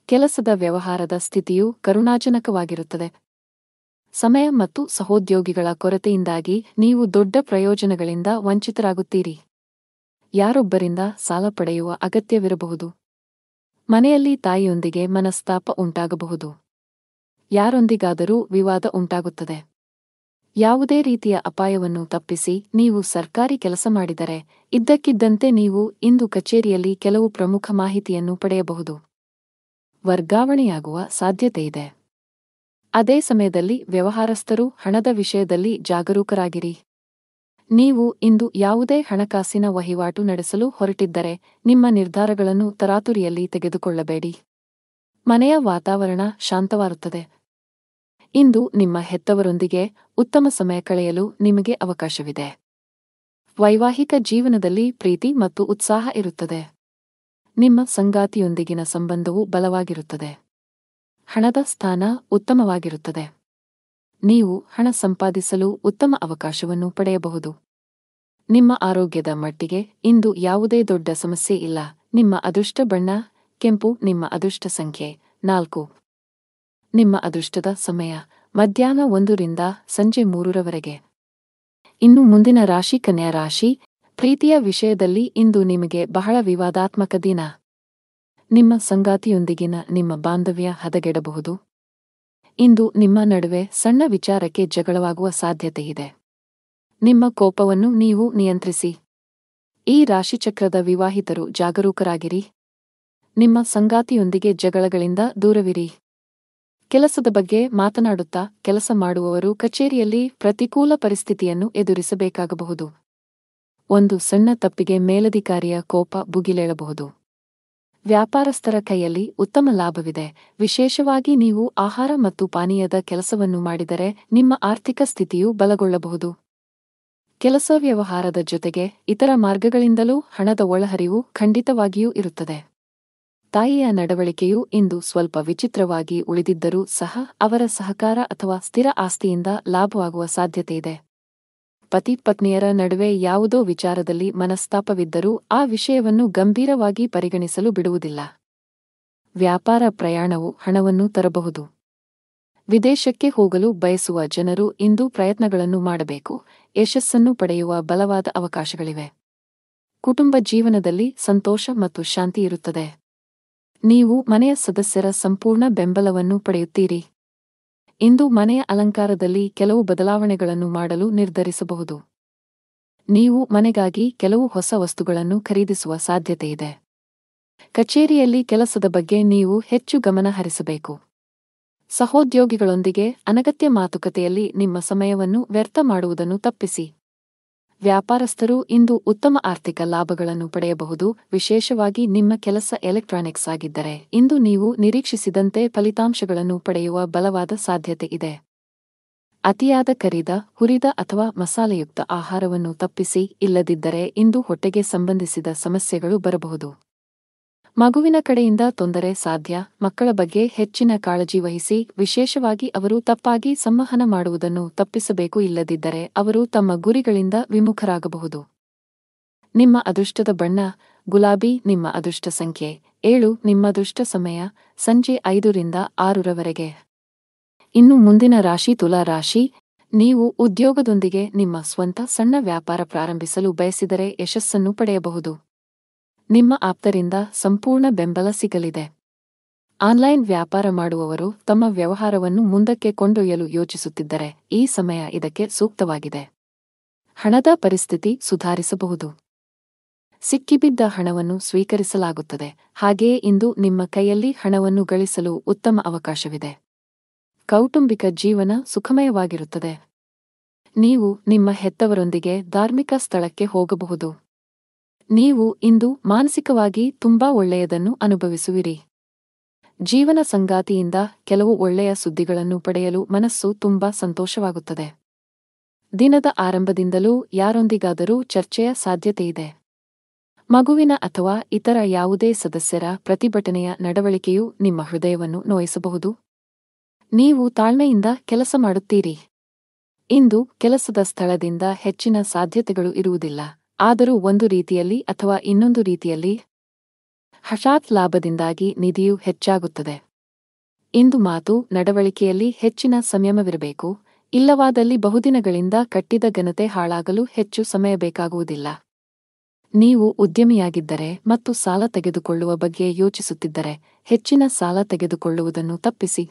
ಕೆಲಸದ ವ್ಯವಹಾರದ ಸ್ಥಿತಿಯು ಕರುಣಾಜನಕವಾಗಿರುತ್ತದೆ. ಸಮಯ ಮತ್ತು ಸಹೋದ್ಯೋಗಿಗಳ ಕೊರತೆಯಿಂದಾಗಿ ನೀವು ದೊಡ್ಡ ಪ್ರಯೋಜನಗಳಿಂದ ವಂಚಿತರಾಗುತ್ತೀರಿ. ಯಾರೊಬ್ಬರಿಂದ ಸಾಲ ಪಡೆಯುವ ಅಗತ್ಯವಿರಬಹುದು. ಮನೆಯಲ್ಲಿ ತಾಯಿಯೊಂದಿಗೆ ಮನಸ್ತಾಪ ಉಂಟಾಗಬಹುದು. ಯಾರೊಂದಿಗಾದರೂ ವಿವಾದ ಉಂಟಾಗುತ್ತದೆ. ಯಾವುದೇ ರೀತಿಯ ಅಪಾಯವನ್ನು ತಪ್ಪಿಸಿ ನೀವು ಸರ್ಕಾರಿ ಕೆಲಸ ಮಾಡಿದರೆ ಇದ್ದಕ್ಕಿದ್ದಂತೆ ನೀವು ಇಂದು ಕಚೇರಿಯಲ್ಲಿ ಕೆಲವು ಪ್ರಮುಖ ಮಾಹಿತಿಯನ್ನು ಪಡೆಯಬಹುದು. ವರ್ಗಾವಣೆಯಾಗುವ ಸಾಧ್ಯತೆಯಿದೆ. ಅದೇ ಸಮಯದಲ್ಲಿ ವ್ಯವಹಾರಸ್ಥರು ಹಣದ ವಿಷಯದಲ್ಲಿ ಜಾಗರೂಕರಾಗಿರಿ. ನೀವು ಇಂದು ಯಾವುದೇ ಹಣಕಾಸಿನ ವಹಿವಾಟು ನಡೆಸಲು ಹೊರಟಿದ್ದರೆ ನಿಮ್ಮ ನಿರ್ಧಾರಗಳನ್ನು ತರಾತುರಿಯಲ್ಲಿ ತೆಗೆದುಕೊಳ್ಳಬೇಡಿ. ಮನೆಯ ವಾತಾವರಣ ಶಾಂತವಾಗುತ್ತದೆ. ಇಂದು ನಿಮ್ಮ ಹೆತ್ತವರೊಂದಿಗೆ ಉತ್ತಮ ಸಮಯ ಕಳೆಯಲು ನಿಮಗೆ ಅವಕಾಶವಿದೆ. ವೈವಾಹಿಕ ಜೀವನದಲ್ಲಿ ಪ್ರೀತಿ ಮತ್ತು ಉತ್ಸಾಹ ಇರುತ್ತದೆ. ನಿಮ್ಮ ಸಂಗಾತಿಯೊಂದಿಗಿನ ಸಂಬಂಧವು ಬಲವಾಗಿರುತ್ತದೆ. ಹಣದ ಸ್ಥಾನ ಉತ್ತಮವಾಗಿರುತ್ತದೆ. ನೀವು ಹಣ ಸಂಪಾದಿಸಲು ಉತ್ತಮ ಅವಕಾಶವನ್ನು ಪಡೆಯಬಹುದು. ನಿಮ್ಮ ಆರೋಗ್ಯದ ಮಟ್ಟಿಗೆ ಇಂದು ಯಾವುದೇ ದೊಡ್ಡ ಸಮಸ್ಯೆ ಇಲ್ಲ. ನಿಮ್ಮ ಅದೃಷ್ಟ ಬಣ್ಣ ಕೆಂಪು. ನಿಮ್ಮ ಅದೃಷ್ಟ ಸಂಖ್ಯೆ 4. ನಿಮ್ಮ ಅದೃಷ್ಟದ ಸಮಯ ಮಧ್ಯಾಹ್ನ 1 ರಿಂದ ಸಂಜೆ 3 ರವರೆಗೆ. ಇನ್ನು ಮುಂದಿನ ರಾಶಿ ಕನ್ಯಾ ರಾಶಿ. ಪ್ರೀತಿಯ ವಿಷಯದಲ್ಲಿ ಇಂದು ನಿಮಗೆ ಬಹಳ ವಿವಾದಾತ್ಮಕ ದಿನ. ನಿಮ್ಮ ಸಂಗಾತಿಯೊಂದಿಗಿನ ನಿಮ್ಮ ಬಾಂಧವ್ಯ ಹದಗೆಡಬಹುದು. ಇಂದು ನಿಮ್ಮ ನಡುವೆ ಸಣ್ಣ ವಿಚಾರಕ್ಕೆ ಜಗಳವಾಗುವ ಸಾಧ್ಯತೆಯಿದೆ. ನಿಮ್ಮ ಕೋಪವನ್ನು ನೀವು ನಿಯಂತ್ರಿಸಿ. ಈ ರಾಶಿಚಕ್ರದ ವಿವಾಹಿತರು ಜಾಗರೂಕರಾಗಿರಿ. ನಿಮ್ಮ ಸಂಗಾತಿಯೊಂದಿಗೆ ಜಗಳಗಳಿಂದ ದೂರವಿರಿ. ಕೆಲಸದ ಬಗ್ಗೆ ಮಾತನಾಡುತ್ತಾ ಕೆಲಸ ಮಾಡುವವರು ಕಚೇರಿಯಲ್ಲಿ ಪ್ರತಿಕೂಲ ಪರಿಸ್ಥಿತಿಯನ್ನು ಎದುರಿಸಬೇಕಾಗಬಹುದು. ಒಂದು ಸಣ್ಣ ತಪ್ಪಿಗೆ ಮೇಲಧಿಕಾರಿಯ ಕೋಪ ಭುಗಿಲೇಳಬಹುದು. ವ್ಯಾಪಾರಸ್ಥರ ಕೈಯಲ್ಲಿ ಉತ್ತಮ ಲಾಭವಿದೆ. ವಿಶೇಷವಾಗಿ ನೀವು ಆಹಾರ ಮತ್ತು ಪಾನೀಯದ ಕೆಲಸವನ್ನು ಮಾಡಿದರೆ ನಿಮ್ಮ ಆರ್ಥಿಕ ಸ್ಥಿತಿಯು ಬಲಗೊಳ್ಳಬಹುದು. ಕೆಲಸ ವ್ಯವಹಾರದ ಜೊತೆಗೆ ಇತರ ಮಾರ್ಗಗಳಿಂದಲೂ ಹಣದ ಒಳಹರಿವು ಖಂಡಿತವಾಗಿಯೂ ಇರುತ್ತದೆ. ತಾಯಿಯ ನಡವಳಿಕೆಯು ಇಂದು ಸ್ವಲ್ಪ ವಿಚಿತ್ರವಾಗಿ ಉಳಿದಿದ್ದರೂ ಸಹ ಅವರ ಸಹಕಾರ ಅಥವಾ ಸ್ಥಿರ ಆಸ್ತಿಯಿಂದ ಲಾಭವಾಗುವ ಸಾಧ್ಯತೆಯಿದೆ. ಪತಿ ಪತ್ನಿಯರ ನಡುವೆ ಯಾವುದೋ ವಿಚಾರದಲ್ಲಿ ಮನಸ್ತಾಪವಿದ್ದರೂ ಆ ವಿಷಯವನ್ನು ಗಂಭೀರವಾಗಿ ಪರಿಗಣಿಸಲು ಬಿಡುವುದಿಲ್ಲ. ವ್ಯಾಪಾರ ಪ್ರಯಾಣವು ಹಣವನ್ನು ತರಬಹುದು. ವಿದೇಶಕ್ಕೆ ಹೋಗಲು ಬಯಸುವ ಜನರು ಇಂದು ಪ್ರಯತ್ನಗಳನ್ನು ಮಾಡಬೇಕು. ಯಶಸ್ಸನ್ನು ಪಡೆಯುವ ಬಲವಾದ ಅವಕಾಶಗಳಿವೆ. ಕುಟುಂಬ ಜೀವನದಲ್ಲಿ ಸಂತೋಷ ಮತ್ತು ಶಾಂತಿ ಇರುತ್ತದೆ. ನೀವು ಮನೆಯ ಸದಸ್ಯರ ಸಂಪೂರ್ಣ ಬೆಂಬಲವನ್ನು ಪಡೆಯುತ್ತೀರಿ. ಇಂದು ಮನೆಯ ಅಲಂಕಾರದಲ್ಲಿ ಕೆಲವು ಬದಲಾವಣೆಗಳನ್ನು ಮಾಡಲು ನಿರ್ಧರಿಸಬಹುದು. ನೀವು ಮನೆಗಾಗಿ ಕೆಲವು ಹೊಸ ವಸ್ತುಗಳನ್ನು ಖರೀದಿಸುವ ಸಾಧ್ಯತೆಯಿದೆ. ಕಚೇರಿಯಲ್ಲಿ ಕೆಲಸದ ಬಗ್ಗೆ ನೀವು ಹೆಚ್ಚು ಗಮನ ಹರಿಸಬೇಕು. ಸಹೋದ್ಯೋಗಿಗಳೊಂದಿಗೆ ಅನಗತ್ಯ ಮಾತುಕತೆಯಲ್ಲಿ ನಿಮ್ಮ ಸಮಯವನ್ನು ವ್ಯರ್ಥ ಮಾಡುವುದನ್ನು ತಪ್ಪಿಸಿ. ವ್ಯಾಪಾರಸ್ಥರು ಇಂದು ಉತ್ತಮ ಆರ್ಥಿಕ ಲಾಭಗಳನ್ನು ಪಡೆಯಬಹುದು. ವಿಶೇಷವಾಗಿ ನಿಮ್ಮ ಕೆಲಸ ಎಲೆಕ್ಟ್ರಾನಿಕ್ಸ್ ಆಗಿದ್ದರೆ ಇಂದು ನೀವು ನಿರೀಕ್ಷಿಸಿದಂತೆ ಫಲಿತಾಂಶಗಳನ್ನು ಪಡೆಯುವ ಬಲವಾದ ಸಾಧ್ಯತೆ ಇದೆ. ಅತಿಯಾದ ಕರಿದ, ಹುರಿದ ಅಥವಾ ಮಸಾಲೆಯುಕ್ತ ಆಹಾರವನ್ನು ತಪ್ಪಿಸಿ. ಇಲ್ಲದಿದ್ದರೆ ಇಂದು ಹೊಟ್ಟೆಗೆ ಸಂಬಂಧಿಸಿದ ಸಮಸ್ಯೆಗಳು ಬರಬಹುದು. ಮಗುವಿನ ಕಡೆಯಿಂದ ತೊಂದರೆ ಸಾಧ್ಯ. ಮಕ್ಕಳ ಬಗ್ಗೆ ಹೆಚ್ಚಿನ ಕಾಳಜಿ ವಹಿಸಿ. ವಿಶೇಷವಾಗಿ ಅವರು ತಪ್ಪಾಗಿ ಸಂವಹನ ಮಾಡುವುದನ್ನು ತಪ್ಪಿಸಬೇಕು. ಇಲ್ಲದಿದ್ದರೆ ಅವರು ತಮ್ಮ ಗುರಿಗಳಿಂದ ವಿಮುಖರಾಗಬಹುದು. ನಿಮ್ಮ ಅದೃಷ್ಟದ ಬಣ್ಣ ಗುಲಾಬಿ ನಿಮ್ಮ ಅದೃಷ್ಟ ಸಂಖ್ಯೆ 7 ನಿಮ್ಮ ಅದೃಷ್ಟ ಸಮಯ ಸಂಜೆ 5 ರಿಂದ 6 ರವರೆಗೆ. ಇನ್ನು ಮುಂದಿನ ರಾಶಿ ತುಲಾ ರಾಶಿ. ನೀವು ಉದ್ಯೋಗದೊಂದಿಗೆ ನಿಮ್ಮ ಸ್ವಂತ ಸಣ್ಣ ವ್ಯಾಪಾರ ಪ್ರಾರಂಭಿಸಲು ಬಯಸಿದರೆ ಯಶಸ್ಸನ್ನು ಪಡೆಯಬಹುದು. ನಿಮ್ಮ ಆಪ್ತರಿಂದ ಸಂಪೂರ್ಣ ಬೆಂಬಲ ಸಿಗಲಿದೆ. ಆನ್ಲೈನ್ ವ್ಯಾಪಾರ ಮಾಡುವವರು ತಮ್ಮ ವ್ಯವಹಾರವನ್ನು ಮುಂದಕ್ಕೆ ಕೊಂಡೊಯ್ಯಲು ಯೋಚಿಸುತ್ತಿದ್ದರೆ ಈ ಸಮಯ ಇದಕ್ಕೆ ಸೂಕ್ತವಾಗಿದೆ. ಹಣದ ಪರಿಸ್ಥಿತಿ ಸುಧಾರಿಸಬಹುದು. ಸಿಕ್ಕಿಬಿದ್ದ ಹಣವನ್ನು ಸ್ವೀಕರಿಸಲಾಗುತ್ತದೆ. ಹಾಗೆಯೇ ಇಂದು ನಿಮ್ಮ ಕೈಯಲ್ಲಿ ಹಣವನ್ನು ಗಳಿಸಲು ಉತ್ತಮ ಅವಕಾಶವಿದೆ. ಕೌಟುಂಬಿಕ ಜೀವನ ಸುಖಮಯವಾಗಿರುತ್ತದೆ. ನೀವು ನಿಮ್ಮ ಹೆತ್ತವರೊಂದಿಗೆ ಧಾರ್ಮಿಕ ಸ್ಥಳಕ್ಕೆ ಹೋಗಬಹುದು. ನೀವು ಇಂದು ಮಾನಸಿಕವಾಗಿ ತುಂಬಾ ಒಳ್ಳೆಯದನ್ನು ಅನುಭವಿಸುವಿರಿ. ಜೀವನ ಸಂಗಾತಿಯಿಂದ ಕೆಲವು ಒಳ್ಳೆಯ ಸುದ್ದಿಗಳನ್ನು ಪಡೆಯಲು ಮನಸ್ಸು ತುಂಬಾ ಸಂತೋಷವಾಗುತ್ತದೆ. ದಿನದ ಆರಂಭದಿಂದಲೂ ಯಾರೊಂದಿಗಾದರೂ ಚರ್ಚೆಯ ಸಾಧ್ಯತೆಯಿದೆ. ಮಗುವಿನ ಅಥವಾ ಇತರ ಯಾವುದೇ ಸದಸ್ಯರ ಪ್ರತಿಭಟನೆಯ ನಡವಳಿಕೆಯು ನಿಮ್ಮ ಹೃದಯವನ್ನು ನೋಯಿಸಬಹುದು. ನೀವು ತಾಳ್ಮೆಯಿಂದ ಕೆಲಸ ಮಾಡುತ್ತೀರಿ. ಇಂದು ಕೆಲಸದ ಸ್ಥಳದಿಂದ ಹೆಚ್ಚಿನ ಸಾಧ್ಯತೆಗಳು ಇರುವುದಿಲ್ಲ. ಆದರೂ ಒಂದು ರೀತಿಯಲ್ಲಿ ಅಥವಾ ಇನ್ನೊಂದು ರೀತಿಯಲ್ಲಿ ಹಠಾತ್ ಲಾಭದಿಂದಾಗಿ ನಿಧಿಯು ಹೆಚ್ಚಾಗುತ್ತದೆ. ಇಂದು ಮಾತು ನಡವಳಿಕೆಯಲ್ಲಿ ಹೆಚ್ಚಿನ ಸಂಯಮವಿರಬೇಕು. ಇಲ್ಲವಾದಲ್ಲಿ ಬಹುದಿನಗಳಿಂದ ಕಟ್ಟಿದ ಘನತೆ ಹಾಳಾಗಲು ಹೆಚ್ಚು ಸಮಯ ಬೇಕಾಗುವುದಿಲ್ಲ. ನೀವು ಉದ್ಯಮಿಯಾಗಿದ್ದರೆ ಮತ್ತು ಸಾಲ ತೆಗೆದುಕೊಳ್ಳುವ ಬಗ್ಗೆ ಯೋಚಿಸುತ್ತಿದ್ದರೆ ಹೆಚ್ಚಿನ ಸಾಲ ತೆಗೆದುಕೊಳ್ಳುವುದನ್ನು ತಪ್ಪಿಸಿ.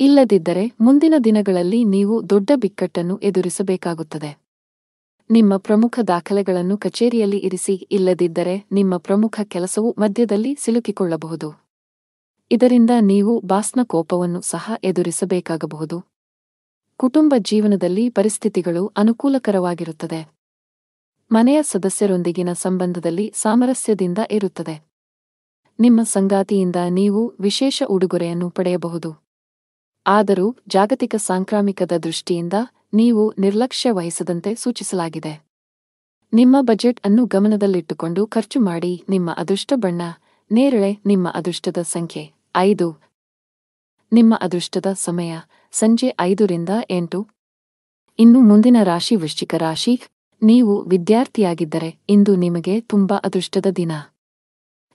ಇಲ್ಲದಿದ್ದರೆ ಮುಂದಿನ ದಿನಗಳಲ್ಲಿ ನೀವು ದೊಡ್ಡ ಬಿಕ್ಕಟ್ಟನ್ನು ಎದುರಿಸಬೇಕಾಗುತ್ತದೆ. ನಿಮ್ಮ ಪ್ರಮುಖ ದಾಖಲೆಗಳನ್ನು ಕಚೇರಿಯಲ್ಲಿ ಇರಿಸಿ. ಇಲ್ಲದಿದ್ದರೆ ನಿಮ್ಮ ಪ್ರಮುಖ ಕೆಲಸವು ಮಧ್ಯದಲ್ಲಿ ಸಿಲುಕಿಕೊಳ್ಳಬಹುದು. ಇದರಿಂದ ನೀವು ಬಾಸ್ನ ಕೋಪವನ್ನು ಸಹ ಎದುರಿಸಬೇಕಾಗಬಹುದು. ಕುಟುಂಬ ಜೀವನದಲ್ಲಿ ಪರಿಸ್ಥಿತಿಗಳು ಅನುಕೂಲಕರವಾಗಿರುತ್ತದೆ. ಮನೆಯ ಸದಸ್ಯರೊಂದಿಗಿನ ಸಂಬಂಧದಲ್ಲಿ ಸಾಮರಸ್ಯದಿಂದ ಇರುತ್ತದೆ. ನಿಮ್ಮ ಸಂಗಾತಿಯಿಂದ ನೀವು ವಿಶೇಷ ಉಡುಗೊರೆಯನ್ನು ಪಡೆಯಬಹುದು. ಆದರೂ ಜಾಗತಿಕ ಸಾಂಕ್ರಾಮಿಕದ ದೃಷ್ಟಿಯಿಂದ ನೀವು ನಿರ್ಲಕ್ಷ್ಯ ವಹಿಸದಂತೆ ಸೂಚಿಸಲಾಗಿದೆ. ನಿಮ್ಮ ಬಜೆಟ್ ಅನ್ನು ಗಮನದಲ್ಲಿಟ್ಟುಕೊಂಡು ಖರ್ಚು ಮಾಡಿ. ನಿಮ್ಮ ಅದೃಷ್ಟ ಬಣ್ಣ ನೇರಳೆ ನಿಮ್ಮ ಅದೃಷ್ಟದ ಸಂಖ್ಯೆ 5. ನಿಮ್ಮ ಅದೃಷ್ಟದ ಸಮಯ ಸಂಜೆ 5 ರಿಂದ 8. ಇನ್ನು ಮುಂದಿನ ರಾಶಿ ವೃಶ್ಚಿಕ ರಾಶಿ. ನೀವು ವಿದ್ಯಾರ್ಥಿಯಾಗಿದ್ದರೆ ಇಂದು ನಿಮಗೆ ತುಂಬಾ ಅದೃಷ್ಟದ ದಿನ.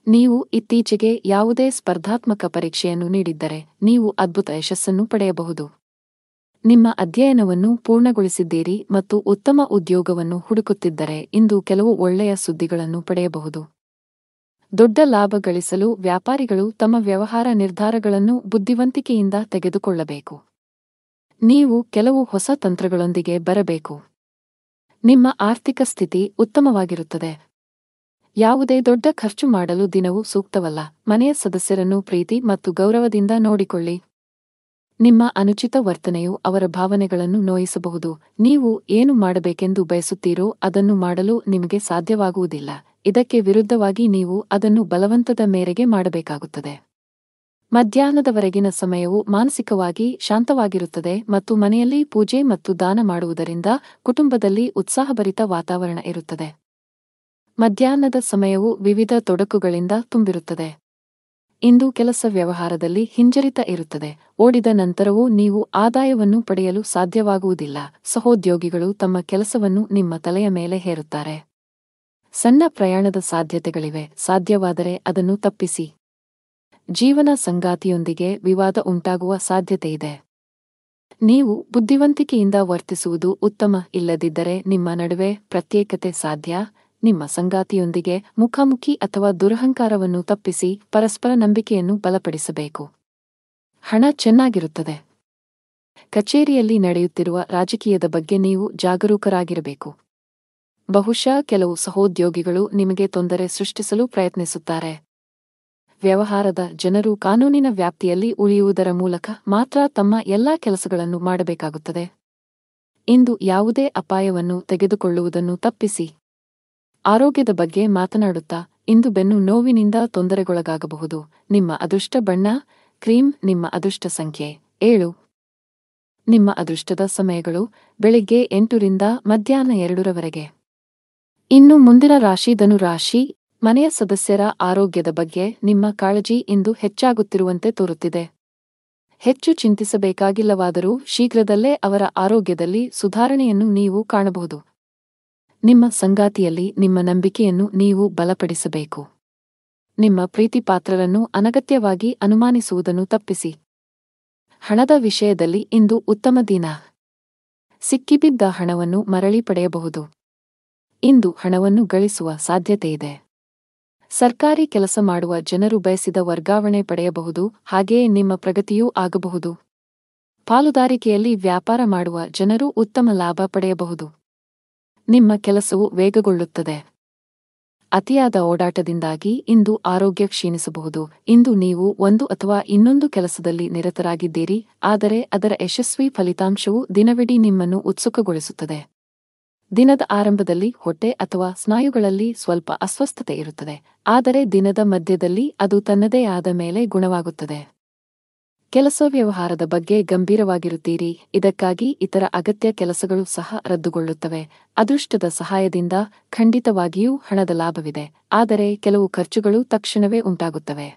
ನೀವು ಇತ್ತೀಚೆಗೆ ಯಾವುದೇ ಸ್ಪರ್ಧಾತ್ಮಕ ಪರೀಕ್ಷೆಯನ್ನು ನೀಡಿದ್ದರೆ ನೀವು ಅದ್ಭುತ ಯಶಸ್ಸನ್ನು ಪಡೆಯಬಹುದು. ನಿಮ್ಮ ಅಧ್ಯಯನವನ್ನು ಪೂರ್ಣಗೊಳಿಸಿದ್ದೀರಿ ಮತ್ತು ಉತ್ತಮ ಉದ್ಯೋಗವನ್ನು ಹುಡುಕುತ್ತಿದ್ದರೆ ಇಂದು ಕೆಲವು ಒಳ್ಳೆಯ ಸುದ್ದಿಗಳನ್ನು ಪಡೆಯಬಹುದು. ದೊಡ್ಡ ಲಾಭ ಗಳಿಸಲು ವ್ಯಾಪಾರಿಗಳು ತಮ್ಮ ವ್ಯವಹಾರ ನಿರ್ಧಾರಗಳನ್ನು ಬುದ್ಧಿವಂತಿಕೆಯಿಂದ ತೆಗೆದುಕೊಳ್ಳಬೇಕು. ನೀವು ಕೆಲವು ಹೊಸ ತಂತ್ರಗಳೊಂದಿಗೆ ಬರಬೇಕು. ನಿಮ್ಮ ಆರ್ಥಿಕ ಸ್ಥಿತಿ ಉತ್ತಮವಾಗಿರುತ್ತದೆ. ಯಾವುದೇ ದೊಡ್ಡ ಖರ್ಚು ಮಾಡಲು ದಿನವು ಸೂಕ್ತವಲ್ಲ. ಮನೆಯ ಸದಸ್ಯರನ್ನು ಪ್ರೀತಿ ಮತ್ತು ಗೌರವದಿಂದ ನೋಡಿಕೊಳ್ಳಿ. ನಿಮ್ಮ ಅನುಚಿತ ವರ್ತನೆಯು ಅವರ ಭಾವನೆಗಳನ್ನು ನೋಯಿಸಬಹುದು. ನೀವು ಏನು ಮಾಡಬೇಕೆಂದು ಬಯಸುತ್ತೀರೋ ಅದನ್ನು ಮಾಡಲು ನಿಮಗೆ ಸಾಧ್ಯವಾಗುವುದಿಲ್ಲ. ಇದಕ್ಕೆ ವಿರುದ್ಧವಾಗಿ ನೀವು ಅದನ್ನು ಬಲವಂತದ ಮೇರೆಗೆ ಮಾಡಬೇಕಾಗುತ್ತದೆ. ಮಧ್ಯಾಹ್ನದವರೆಗಿನ ಸಮಯವು ಮಾನಸಿಕವಾಗಿ ಶಾಂತವಾಗಿರುತ್ತದೆ ಮತ್ತು ಮನೆಯಲ್ಲಿ ಪೂಜೆ ಮತ್ತು ದಾನ ಮಾಡುವುದರಿಂದ ಕುಟುಂಬದಲ್ಲಿ ಉತ್ಸಾಹಭರಿತ ವಾತಾವರಣ ಇರುತ್ತದೆ. ಮಧ್ಯಾಹ್ನದ ಸಮಯವು ವಿವಿಧ ತೊಡಕುಗಳಿಂದ ತುಂಬಿರುತ್ತದೆ. ಇಂದು ಕೆಲಸ ವ್ಯವಹಾರದಲ್ಲಿ ಹಿಂಜರಿತ ಇರುತ್ತದೆ. ಓಡಿದ ನಂತರವೂ ನೀವು ಆದಾಯವನ್ನು ಪಡೆಯಲು ಸಾಧ್ಯವಾಗುವುದಿಲ್ಲ. ಸಹೋದ್ಯೋಗಿಗಳು ತಮ್ಮ ಕೆಲಸವನ್ನು ನಿಮ್ಮ ತಲೆಯ ಮೇಲೆ ಹೇರುತ್ತಾರೆ. ಸಣ್ಣ ಪ್ರಯಾಣದ ಸಾಧ್ಯತೆಗಳಿವೆ. ಸಾಧ್ಯವಾದರೆ ಅದನ್ನು ತಪ್ಪಿಸಿ. ಜೀವನ ಸಂಗಾತಿಯೊಂದಿಗೆ ವಿವಾದ ಉಂಟಾಗುವ ಸಾಧ್ಯತೆಯಿದೆ. ನೀವು ಬುದ್ಧಿವಂತಿಕೆಯಿಂದ ವರ್ತಿಸುವುದು ಉತ್ತಮ. ಇಲ್ಲದಿದ್ದರೆ ನಿಮ್ಮ ನಡುವೆ ಪ್ರತ್ಯೇಕತೆ ಸಾಧ್ಯ. ನಿಮ್ಮ ಸಂಗಾತಿಯೊಂದಿಗೆ ಮುಖಾಮುಖಿ ಅಥವಾ ದುರಹಂಕಾರವನ್ನು ತಪ್ಪಿಸಿ ಪರಸ್ಪರ ನಂಬಿಕೆಯನ್ನು ಬಲಪಡಿಸಬೇಕು. ಹಣ ಚೆನ್ನಾಗಿರುತ್ತದೆ. ಕಚೇರಿಯಲ್ಲಿ ನಡೆಯುತ್ತಿರುವ ರಾಜಕೀಯದ ಬಗ್ಗೆ ನೀವು ಜಾಗರೂಕರಾಗಿರಬೇಕು. ಬಹುಶಃ ಕೆಲವು ಸಹೋದ್ಯೋಗಿಗಳು ನಿಮಗೆ ತೊಂದರೆ ಸೃಷ್ಟಿಸಲು ಪ್ರಯತ್ನಿಸುತ್ತಾರೆ. ವ್ಯವಹಾರದ ಜನರು ಕಾನೂನಿನ ವ್ಯಾಪ್ತಿಯಲ್ಲಿ ಉಳಿಯುವುದರ ಮೂಲಕ ಮಾತ್ರ ತಮ್ಮ ಎಲ್ಲಾ ಕೆಲಸಗಳನ್ನು ಮಾಡಬೇಕಾಗುತ್ತದೆ. ಇಂದು ಯಾವುದೇ ಅಪಾಯವನ್ನು ತೆಗೆದುಕೊಳ್ಳುವುದನ್ನು ತಪ್ಪಿಸಿ. ಆರೋಗ್ಯದ ಬಗ್ಗೆ ಮಾತನಾಡುತ್ತಾ ಇಂದು ಬೆನ್ನು ನೋವಿನಿಂದ ತೊಂದರೆಗೊಳಗಾಗಬಹುದು. ನಿಮ್ಮ ಅದೃಷ್ಟ ಬಣ್ಣ ಕ್ರೀಮ್ ನಿಮ್ಮ ಅದೃಷ್ಟ ಸಂಖ್ಯೆ 7. ನಿಮ್ಮ ಅದೃಷ್ಟದ ಸಮಯಗಳು ಬೆಳಿಗ್ಗೆ 8 ರಿಂದ ಮಧ್ಯಾಹ್ನ 2 ರವರೆಗೆ. ಇನ್ನು ಮುಂದಿನ ರಾಶಿ ಧನು ರಾಶಿ. ಮನೆಯ ಸದಸ್ಯರ ಆರೋಗ್ಯದ ಬಗ್ಗೆ ನಿಮ್ಮ ಕಾಳಜಿ ಇಂದು ಹೆಚ್ಚಾಗುತ್ತಿರುವಂತೆ ತೋರುತ್ತಿದೆ. ಹೆಚ್ಚು ಚಿಂತಿಸಬೇಕಾಗಿಲ್ಲವಾದರೂ ಶೀಘ್ರದಲ್ಲೇ ಅವರ ಆರೋಗ್ಯದಲ್ಲಿ ಸುಧಾರಣೆಯನ್ನು ನೀವು ಕಾಣಬಹುದು. ನಿಮ್ಮ ಸಂಗಾತಿಯಲ್ಲಿ ನಿಮ್ಮ ನಂಬಿಕೆಯನ್ನು ನೀವು ಬಲಪಡಿಸಬೇಕು. ನಿಮ್ಮ ಪ್ರೀತಿಪಾತ್ರರನ್ನು ಅನಗತ್ಯವಾಗಿ ಅನುಮಾನಿಸುವುದನ್ನು ತಪ್ಪಿಸಿ. ಹಣದ ವಿಷಯದಲ್ಲಿ ಇಂದು ಉತ್ತಮ ದಿನ. ಸಿಕ್ಕಿಬಿದ್ದ ಹಣವನ್ನು ಮರಳಿ ಪಡೆಯಬಹುದು. ಇಂದು ಹಣವನ್ನು ಗಳಿಸುವ ಸಾಧ್ಯತೆಯಿದೆ. ಸರ್ಕಾರಿ ಕೆಲಸ ಮಾಡುವ ಜನರು ಬಯಸಿದ ವರ್ಗಾವಣೆ ಪಡೆಯಬಹುದು, ಹಾಗೆಯೇ ನಿಮ್ಮ ಪ್ರಗತಿಯೂ ಆಗಬಹುದು. ಪಾಲುದಾರಿಕೆಯಲ್ಲಿ ವ್ಯಾಪಾರ ಮಾಡುವ ಜನರು ಉತ್ತಮ ಲಾಭ ಪಡೆಯಬಹುದು. ನಿಮ್ಮ ಕೆಲಸವು ವೇಗಗೊಳ್ಳುತ್ತದೆ. ಅತಿಯಾದ ಓಡಾಟದಿಂದಾಗಿ ಇಂದು ಆರೋಗ್ಯ ಕ್ಷೀಣಿಸಬಹುದು. ಇಂದು ನೀವು ಒಂದು ಅಥವಾ ಇನ್ನೊಂದು ಕೆಲಸದಲ್ಲಿ ನಿರತರಾಗಿದ್ದೀರಿ, ಆದರೆ ಅದರ ಯಶಸ್ವಿ ಫಲಿತಾಂಶವು ದಿನವಿಡೀ ನಿಮ್ಮನ್ನು ಉತ್ಸುಕಗೊಳಿಸುತ್ತದೆ. ದಿನದ ಆರಂಭದಲ್ಲಿ ಹೊಟ್ಟೆ ಅಥವಾ ಸ್ನಾಯುಗಳಲ್ಲಿ ಸ್ವಲ್ಪ ಅಸ್ವಸ್ಥತೆ ಇರುತ್ತದೆ, ಆದರೆ ದಿನದ ಮಧ್ಯದಲ್ಲಿ ಅದು ತನ್ನದೇ ಆದ ಮೇಲೆ ಗುಣವಾಗುತ್ತದೆ. ಕೆಲಸ ವ್ಯವಹಾರದ ಬಗ್ಗೆ ಗಂಭೀರವಾಗಿರುತ್ತೀರಿ, ಇದಕ್ಕಾಗಿ ಇತರ ಅಗತ್ಯ ಕೆಲಸಗಳು ಸಹ ರದ್ದುಗೊಳ್ಳುತ್ತವೆ. ಅದೃಷ್ಟದ ಸಹಾಯದಿಂದ ಖಂಡಿತವಾಗಿಯೂ ಹಣದ ಲಾಭವಿದೆ, ಆದರೆ ಕೆಲವು ಖರ್ಚುಗಳು ತಕ್ಷಣವೇ ಉಂಟಾಗುತ್ತವೆ.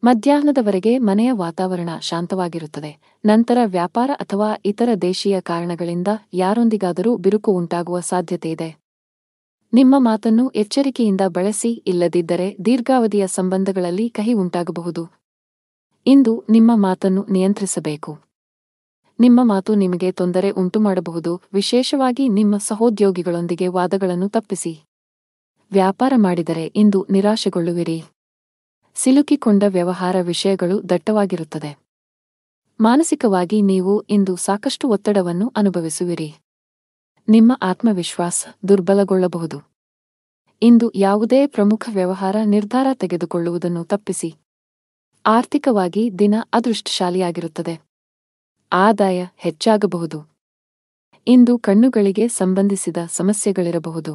ಮಧ್ಯಾಹ್ನದವರೆಗೆ ಮನೆಯ ವಾತಾವರಣ ಶಾಂತವಾಗಿರುತ್ತದೆ. ನಂತರ ವ್ಯಾಪಾರ ಅಥವಾ ಇತರ ದೇಶೀಯ ಕಾರಣಗಳಿಂದ ಯಾರೊಂದಿಗಾದರೂ ಬಿರುಕು ಉಂಟಾಗುವ ಸಾಧ್ಯತೆಯಿದೆ. ನಿಮ್ಮ ಮಾತನ್ನು ಎಚ್ಚರಿಕೆಯಿಂದ ಬಳಸಿ, ಇಲ್ಲದಿದ್ದರೆ ದೀರ್ಘಾವಧಿಯ ಸಂಬಂಧಗಳಲ್ಲಿ ಕಹಿ ಉಂಟಾಗಬಹುದು. ಇಂದು ನಿಮ್ಮ ಮಾತನ್ನು ನಿಯಂತ್ರಿಸಬೇಕು. ನಿಮ್ಮ ಮಾತು ನಿಮಗೆ ತೊಂದರೆ ಉಂಟುಮಾಡಬಹುದು, ವಿಶೇಷವಾಗಿ ನಿಮ್ಮ ಸಹೋದ್ಯೋಗಿಗಳೊಂದಿಗೆ ವಾದಗಳನ್ನು ತಪ್ಪಿಸಿ. ವ್ಯಾಪಾರ ಮಾಡಿದರೆ ಇಂದು ನಿರಾಶೆಗೊಳ್ಳುವಿರಿ. ಸಿಲುಕಿಕೊಂಡ ವ್ಯವಹಾರ ವಿಷಯಗಳು ದಟ್ಟವಾಗಿರುತ್ತದೆ. ಮಾನಸಿಕವಾಗಿ ನೀವು ಇಂದು ಸಾಕಷ್ಟು ಒತ್ತಡವನ್ನು ಅನುಭವಿಸುವಿರಿ. ನಿಮ್ಮ ಆತ್ಮವಿಶ್ವಾಸ ದುರ್ಬಲಗೊಳ್ಳಬಹುದು. ಇಂದು ಯಾವುದೇ ಪ್ರಮುಖ ವ್ಯವಹಾರ ನಿರ್ಧಾರ ತೆಗೆದುಕೊಳ್ಳುವುದನ್ನು ತಪ್ಪಿಸಿ. ಆರ್ಥಿಕವಾಗಿ ದಿನ ಅದೃಷ್ಟಶಾಲಿಯಾಗಿರುತ್ತದೆ. ಆದಾಯ ಹೆಚ್ಚಾಗಬಹುದು. ಇಂದು ಕಣ್ಣುಗಳಿಗೆ ಸಂಬಂಧಿಸಿದ ಸಮಸ್ಯೆಗಳಿರಬಹುದು.